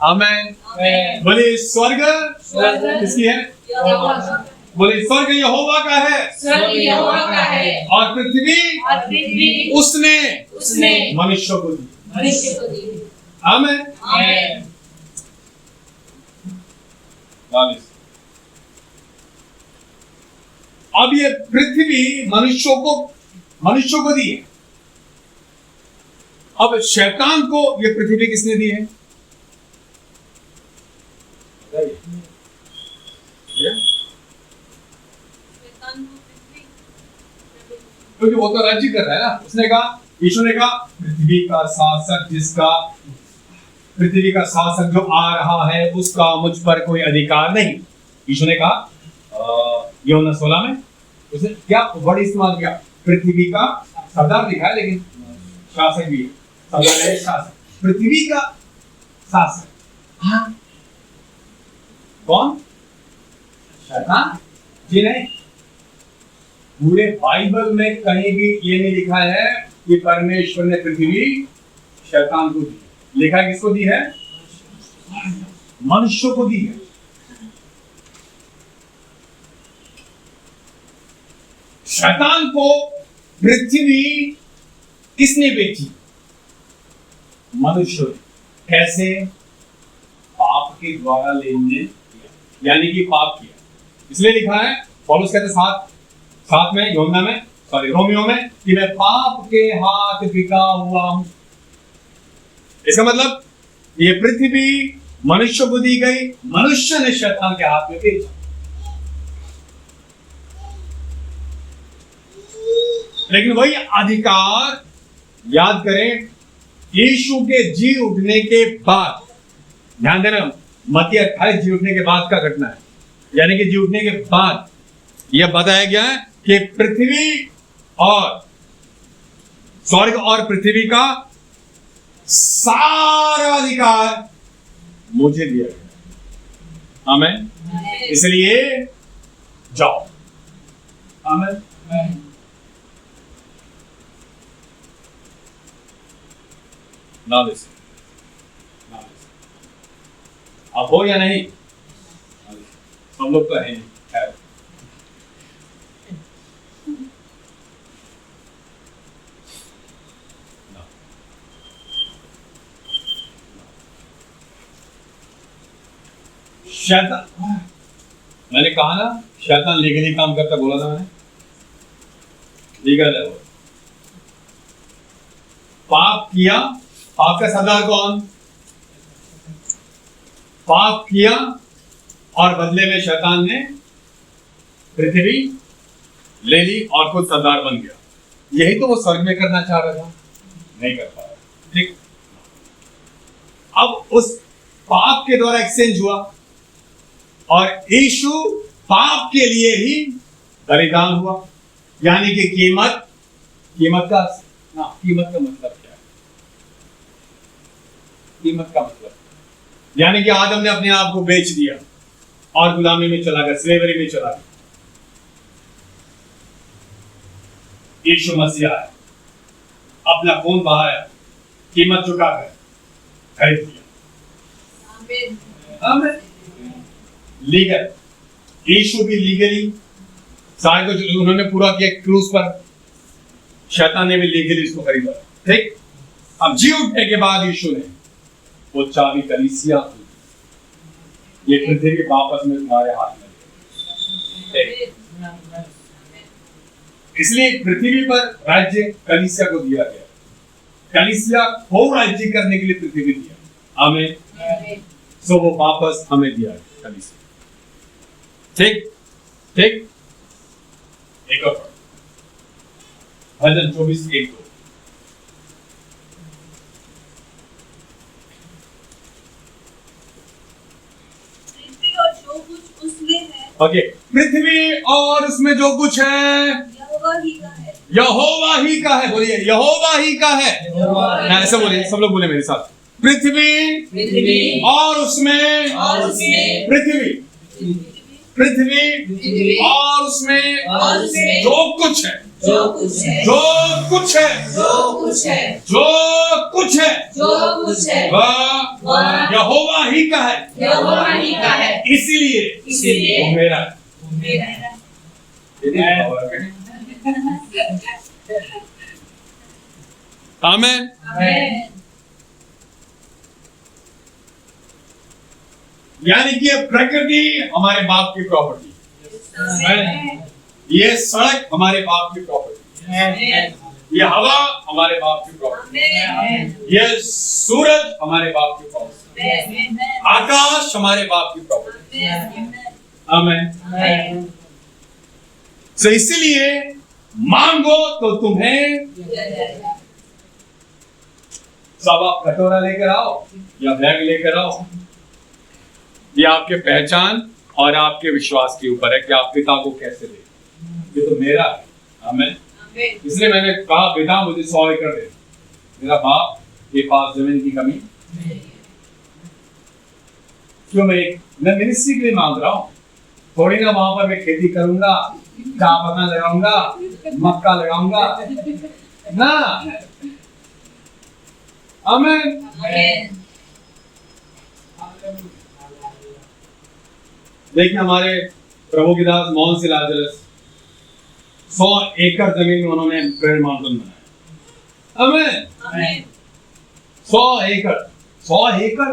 आमीन। बोलिए स्वर्ग किसकी है? बोलिए स्वर्ग यहोवा का है, और पृथ्वी उसने मनुष्य को दी। आमीन। अब ये पृथ्वी मनुष्यों को दी है। अब शैतान को ये पृथ्वी किसने दी है? क्योंकि वो तो राज्य कर रहा है ना। उसने कहा, यीशु ने कहा पृथ्वी का शासक जो आ रहा है उसका मुझ पर कोई अधिकार नहीं। यीशु ने कहा यूहन्ना 16 में, उसने क्या वर्ड इस्तेमाल किया? पृथ्वी का सरदार लिखा है लेकिन शासक भी है। सरदार है शासक, पृथ्वी का शासक। हाँ, कौन? शैतान जी नहीं। पूरे बाइबल में कहीं भी ये नहीं लिखा है कि परमेश्वर ने पृथ्वी शैतान को दी। लिखा है किसको दी है? मनुष्य को दी है। शैतान को पृथ्वी किसने बेची? मनुष्य। कैसे? पाप के द्वारा लेन देन किया, यानी कि पाप किया। इसलिए लिखा है, पौलुस कहते साथ में रोमियो में कि मैं पाप के हाथ बिका हुआ हूं। इसका मतलब ये पृथ्वी मनुष्य को दी गई, मनुष्य ने शैतान के हाथ में बेचा। लेकिन वही अधिकार याद करें, यीशु के जी उठने के बाद, ध्यान देना, मत्ती 28 जी उठने के बाद का घटना है, यानी कि जी उठने के बाद यह बताया गया है कि पृथ्वी और स्वर्ग और पृथ्वी का सारा अधिकार मुझे दिया गया। आमीन। इसलिए जाओ। आमीन। ना लिसन, आप हो या नहीं? हम लोग तो हैं। खैर, शैतान, मैंने कहा ना, शैतान लीगली काम करता, बोला था मैंने, लीगल है वो। पाप किया, पाप का सरदार कौन? पाप किया और बदले में शैतान ने पृथ्वी ले ली और खुद सरदार बन गया। यही तो वो स्वर्ग में करना चाह रहा था, नहीं कर पाया। ठीक, अब उस पाप के द्वारा एक्सचेंज हुआ और यीशु पाप के लिए ही बलिदान हुआ, यानी कि कीमत का मतलब क्या है? कीमत का मतलब यानी कि आदम ने अपने आप को बेच दिया और गुलामी में चला गया, स्लेवरी में चला गया। यीशु मसीह आया, अपना खून बहाया, कीमत चुकाकर खरीद लिया। आमीन। लीगल, यीशु भी लीगली सारे कुछ उन्होंने पूरा किया क्रूस पर, शैतान ने भी लीगली इसको खरीदा। ठीक, अब जी उठने के बाद यीशु ने वो चाबी कलीसिया की, ये पृथ्वी वापस में तुम्हारे हाथ में दे। इसलिए पृथ्वी पर राज्य कलीसिया को दिया गया, कलीसिया को राज्य करने के लिए पृथ्वी दिया। आमीन। सो वो वापस हमें दिया कलीसिया। ठीक ठीक, एक और भजन 24:1-2। ओके, पृथ्वी और उसमें जो कुछ है यहोवा ही का है। यहोवा ही का है। बोलिए, यहोवा ही का है। ऐसे बोलिए, सब लोग बोले मेरे साथ, पृथ्वी और उसमें पृथ्वी और उसमें जो कुछ है वह यहोवा ही का है। इसीलिए वो मेरा है। आमीन। यानी कि प्रकृति हमारे बाप की प्रॉपर्टी, ये सड़क हमारे बाप की प्रॉपर्टी, ये हवा हमारे बाप की प्रॉपर्टी, ये सूरज हमारे बाप की प्रॉपर्टी, आकाश हमारे बाप की प्रॉपर्टी। आमीन। तो इसीलिए मांगो तो तुम्हें, सब आप कटोरा लेकर आओ या बैग लेकर आओ, ये आपके पहचान और आपके विश्वास के ऊपर है कि आप पिता को कैसे दे। ये तो मेरा है। आमीन। इसलिए मैंने कहा, पिता मुझे 100 एकड़ दे। मेरा बाप के पास जमीन की कमी क्यों? मैं मिनिस्ट्री के लिए मांग रहा हूँ, थोड़ी ना वहां पर मैं खेती करूंगा, चाय बगान लगाऊंगा, मक्का लगाऊंगा ना। आमीन। देखिए, हमारे प्रभु के दास मोहन सिंह लाजरस 100 एकड़ जमीन में उन्होंने प्रेयर माउंटेन बनाया। आमीन। 100 एकड़,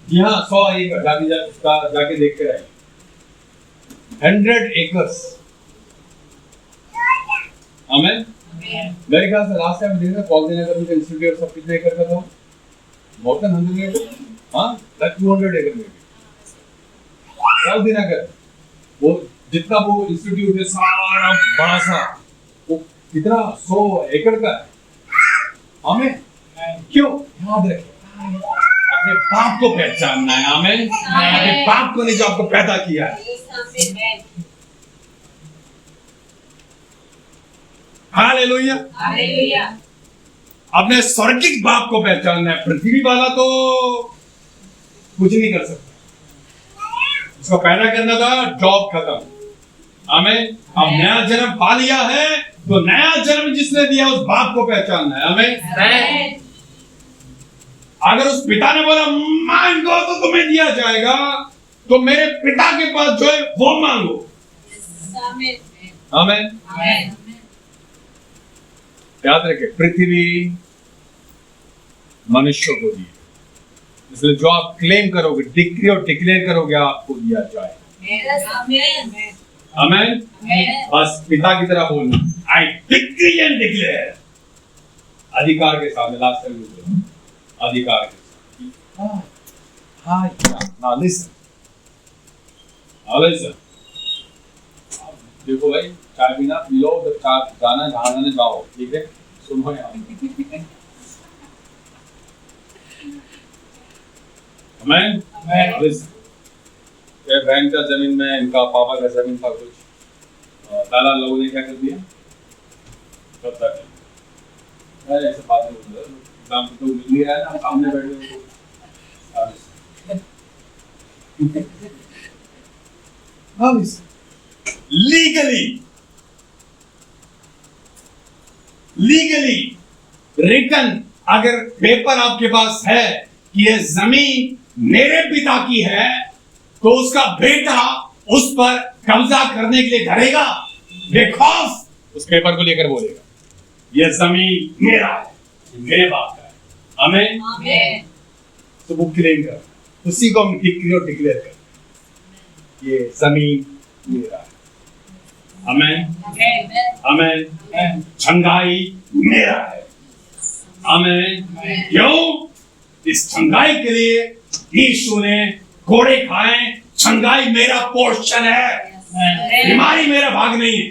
यहाँ 100 एकड़ जाके देख के आए। 100 एकर्स। आमीन। मेरे ख्याल से लास्ट टाइम देखा कॉलेज नगर में इंस्टीट्यूट सब कितने एकड़ का था? मोर देन 100 एकड़। हाँ, 200 एकड़ में नगर, वो जितना वो इंस्टीट्यूट है सारा बड़ा सा, वो कितना 100 एकड़ का है। हमें क्यों याद रखें, अपने बाप को पहचानना है। हमें अपने बाप को नहीं जो आपको पैदा किया है। हालेलुया। हालेलुया। अपने स्वर्गिक बाप को पहचानना है। पृथ्वी वाला तो कुछ नहीं कर सकता। उसको पैदा करना था, जॉब खत्म। हमें अब नया जन्म पा लिया है, तो नया जन्म जिसने दिया उस बाप को पहचानना है। हमें अगर उस पिता ने बोला मांगो तो तुम्हें दिया जाएगा, तो मेरे पिता के पास जो है वो मांगो। हमें याद रखे, पृथ्वी मनुष्य को दी, इसलिए जो आप क्लेम करोगे, डिक्री और डिक्लेयर करोगे, आपको दिया जाएगा। आमेन। बस पिता की तरह बोलना, आई डिक्री एंड डिक्लेयर, अधिकार के साथ। लास्ट टाइम अधिकार के साथ। हाँ, लिसन। देखो भाई, चाय पीना पी लो, तो चाय जाना जहाँ जाने जाओ, ठीक है। सुनो यार, आमेन। बैंक का जमीन में, इनका पापा का जमीन था कुछ, दादा लोगों ने क्या कर दिया, कब तक ऐसे बात नहीं बोल रहा, तो मिल नहीं रहा है ना, सामने बैठे हो। लीगली रिटन अगर पेपर आपके पास है कि ये जमीन मेरे पिता की है, तो उसका बेटा उस पर कब्जा करने के लिए डरेगा, बिकॉज उस पेपर को लेकर बोलेगा ये जमीन मेरा है, मेरे बाप का है। हमें तो वो क्लेम कर, उसी को हम डिक्री और डिक्लेयर कर, ये जमीन मेरा है। हमें छंगाई मेरा है। हमें क्यों? इस छंगाई के लिए यीशु ने घोड़े खाए। छंगाई मेरा पोर्शन है, बीमारी मेरा भाग नहीं है,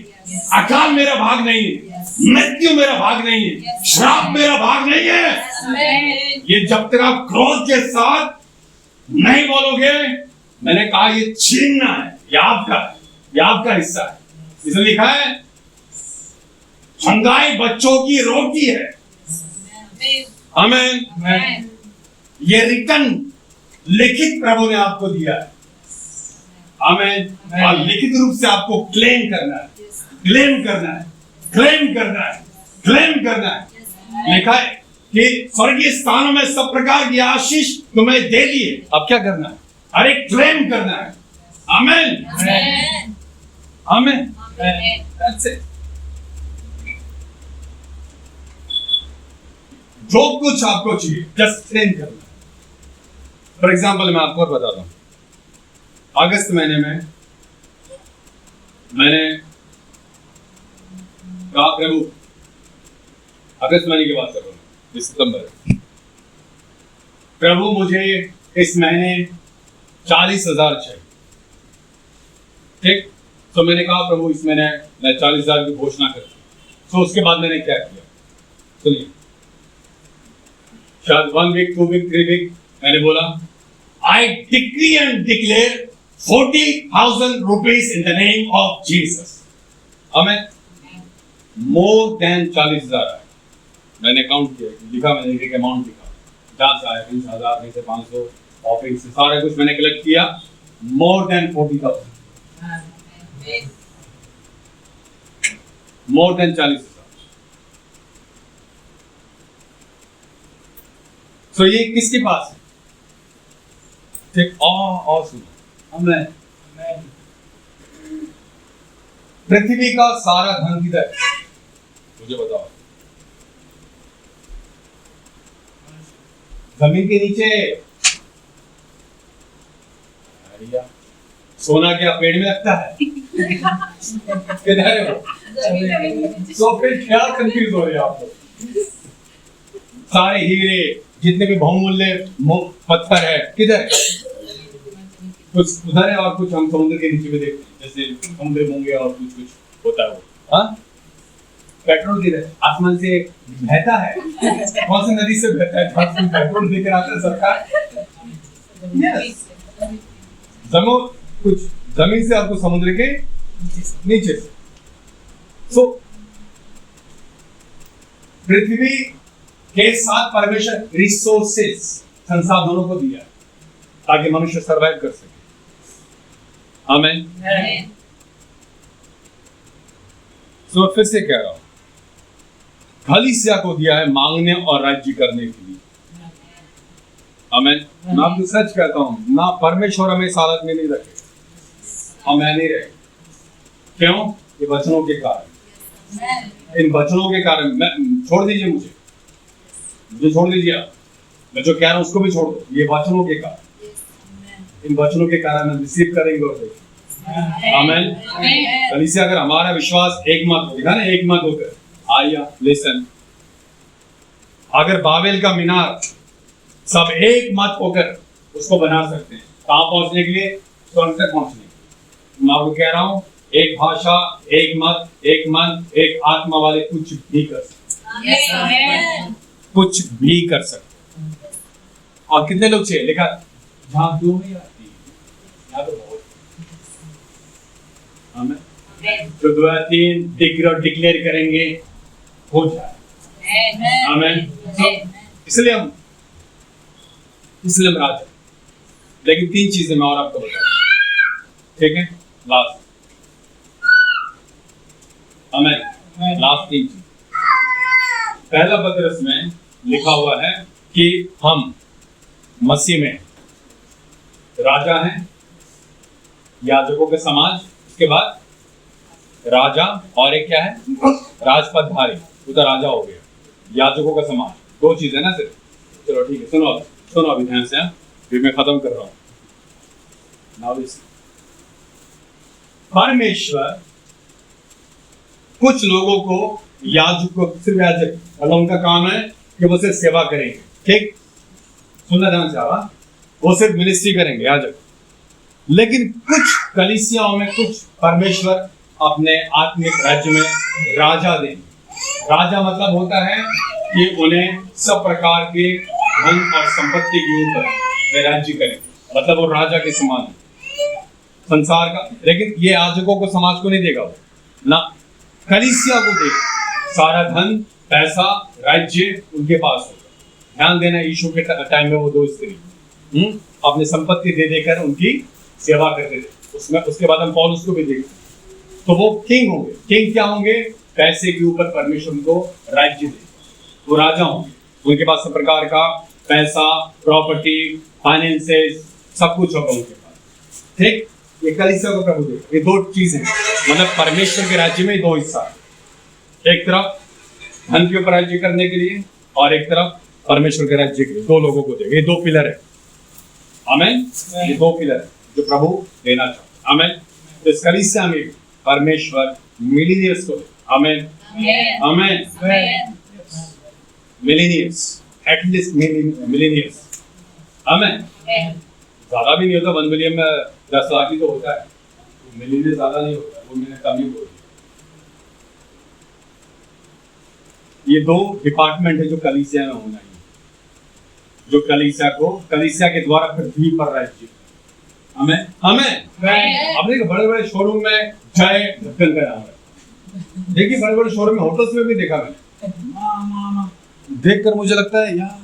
अकाल मेरा भाग नहीं है, मृत्यु मेरा भाग नहीं है, श्राप मेरा भाग नहीं है। ये जब तक आप क्रोध के साथ नहीं बोलोगे, मैंने कहा ये छीनना है, ये आपका है, ये आपका हिस्सा है। इसमें लिखा है छंगाई बच्चों की रोटी है। आमीन। ये रिटर्न लिखित प्रभु ने आपको दिया है। आमीन। और लिखित रूप से आपको क्लेम करना है, क्लेम करना है, क्लेम करना है, क्लेम करना है। लिखा है कि स्वर्गीय स्थानों में सब प्रकार की आशीष तुम्हें दे दिए। अब क्या करना है? अरे क्लेम करना है। आमीन। आमीन। That's it. जो कुछ आपको चाहिए जस्ट क्लेम करना। फॉर एग्जाम्पल मैं आपको और बताता हूं, अगस्त महीने में मैंने कहा प्रभु, अगस्त महीने की बात कर रहा हूं, सितंबर, प्रभु मुझे इस महीने 40,000 चाहिए। ठीक, तो मैंने कहा प्रभु इस महीने मैं 40,000 की घोषणा करता हूं। तो उसके बाद मैंने क्या किया सुनिए, शायद 1 वीक 2 वीक 3 वीक मैंने बोला I decree and declare 40,000 rupees in the name of Jesus. हमें मोर देन 40,000 है। मैंने काउंट किया, लिखा, मैंने एक अमाउंट लिखा, 10,000 20,000 में से 500 ऑफिस से सारा कुछ मैंने कलेक्ट किया, मोर देन 40,000, मोर देन 40,000। तो ये किसके पास है? ठीक, और सुनो, हमें पृथ्वी का सारा धन किधर है? मुझे बताओ। जमीन के नीचे। सोना क्या पेड़ में लगता है? किधर है वो? तो फिर क्या कंफ्यूज हो रहे हैं आप लोग? सारे हीरे जितने भी बहुमूल्य पत्थर है किधर? कुछ उधर है और कुछ हम समुद्र के नीचे भी देखते हैं, जैसे समुद्र होंगे और कुछ कुछ होता है वो। हाँ, पेट्रोल गिर आसमान से बहता है, कौन सी नदी से बहता है, जहाँ से पेट्रोल लेकर आता है सरकार? Yes. कुछ जमीन से आपको समुद्र के नीचे से। सो पृथ्वी के साथ परमेश्वर रिसोर्सेस, संसाधनों को दिया ताकि मनुष्य सरवाइव कर सके। आमीन। तो फिर से कह रहा हूं, कलीसिया को दिया है मांगने और राज्य करने के लिए। आमीन। मैं आपको सच कहता हूं, ना परमेश्वर हमें इस हालत में नहीं रखे, हम नहीं रहे। क्यों? ये वचनों के कारण, इन वचनों के कारण। मैं छोड़ दीजिए, मुझे छोड़ दीजिए आप, मैं जो कह रहा हूं उसको भी छोड़ दो। ये वचनों के कारण, इन वचनों के कारण हम रिसीव करेंगे और देखेंगे। आमीन। कलीसिया अगर हमारा विश्वास एक मत होगा ना, एक मत होकर आया लिसन, अगर बाबेल का मीनार सब एक मत होकर उसको बना सकते हैं, कहां पहुंचने के लिए? स्वर्ग तक पहुंचने के लिए। मैं आपको कह रहा हूं, एक भाषा, एक मत, एक मन, एक आत्मा वाले कुछ भी कर सकते, कुछ भी कर सकते। और कितने लोग चाहिए? लिखा जहां दो नहीं आती यहाँ तो बहुत। हमें जो 2 या 3 डिक्लेयर करेंगे हो जाए। आमीन। इसलिए हम राजा। लेकिन 3 चीजें मैं और आपको बताऊं, ठीक है? लास्ट, आमीन। लास्ट 3 चीज। पहला पत्रस में लिखा हुआ है कि हम मसीह में राजा हैं, याजकों के समाज। उसके बाद राजा, और एक क्या है? राजपदधारी। उधर राजा हो गया, याजकों का समाज। 2 चीजें ना सिर्फ। चलो ठीक है, सुनो अभी ध्यान से। फिर मैं खत्म कर रहा हूं। परमेश्वर कुछ लोगों को याजक, सिर्फ याजक, मतलब उनका काम है कि वो सिर्फ सेवा करेंगे। ठीक, सुनना ध्यान से। वो सिर्फ मिनिस्ट्री करेंगे, याजक। लेकिन कुछ कलीसियाओं में कुछ परमेश्वर अपने आत्मिक राज्य में राजा देंगे। राजा मतलब होता है कि उन्हें सब प्रकार के धन और संपत्ति के ऊपर वे राज्य करेंगे। मतलब वो राजा के समान है संसार का। लेकिन ये याजकों को, समाज को नहीं देगा, वो ना, कलीसिया को देगा। सारा धन, पैसा, राज्य उनके पास होगा। ध्यान देना, यीशु के टाइम में वो 2 स्त्री अपने संपत्ति दे देकर उनकी सेवा करते थे। उसमें उसके बाद हम पौलुस को भी देखते, तो वो किंग होंगे। किंग क्या होंगे? पैसे के ऊपर परमेश्वर उनको राज्य दे, वो राजा होंगे। उनके पास सब प्रकार का पैसा, प्रॉपर्टी, फाइनेंसेस, सब कुछ होगा उनके पास। ठीक, ये कलीसिया को प्रभु देगा। ये 2 चीजें, मतलब परमेश्वर के राज्य में 2 हिस्सा है। एक तरफ धन के ऊपर राज्य करने के लिए, और एक तरफ परमेश्वर के राज्य के लिए। 2 लोगों को देगा। ये 2 पिलर है। आमीन। ये 2 पिलर है जो प्रभु देना चाहता। आमीन। तो इस कलीसिया में परमेश्वर मिलीनियर्स को देगा। आमीन। आमीन। Millionaires, at least millionaires. आमीन। ज्यादा भी नहीं होता, 1 मिलियन में 10 लाख ही तो होता है। मिलीनियर ज्यादा नहीं होता, वो मैंने कम ही बोल दिया। ये 2 डिपार्टमेंट है जो कलीसिया में होना है, जो कलीसिया के द्वारा पृथ्वी पर राज्य। हमें अपने बड़े बड़े शोरूम में जय ढक्कन का नाम है। देखिए, बड़े बड़े शोरूम में, होटल्स में भी देखा मैंने। देखकर मुझे लगता है यार,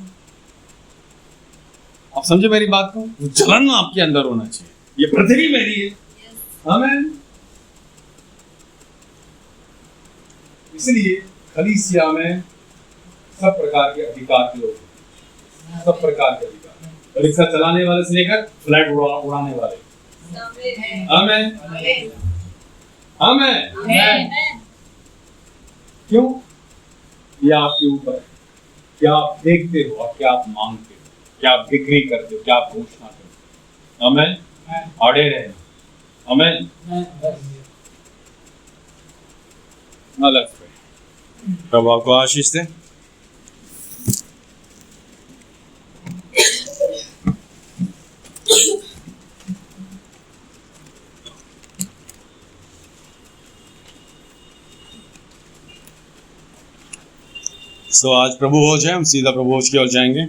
आप समझे मेरी बात को? जलन आपके अंदर होना चाहिए। ये पृथ्वी मेरी है। हमें इसलिए कलीसिया में सब प्रकार के अधिकार के लोग, सब प्रकार के अधिकार, रिक्शा चलाने वाले से लेकर फ्लाइट उड़ाने वाले। आमीन। आमीन। क्यों? ये आपके ऊपर है। क्या आप देखते हो और क्या आप मांगते हो, क्या आप डिग्री करते हो, क्या आप घोषणा करते हो। आमीन। अड़े रहे। आमीन। प्रभु आपको आशीष दे। सो आज प्रभु भोज है, हम सीधा प्रभु भोज की ओर जाएंगे।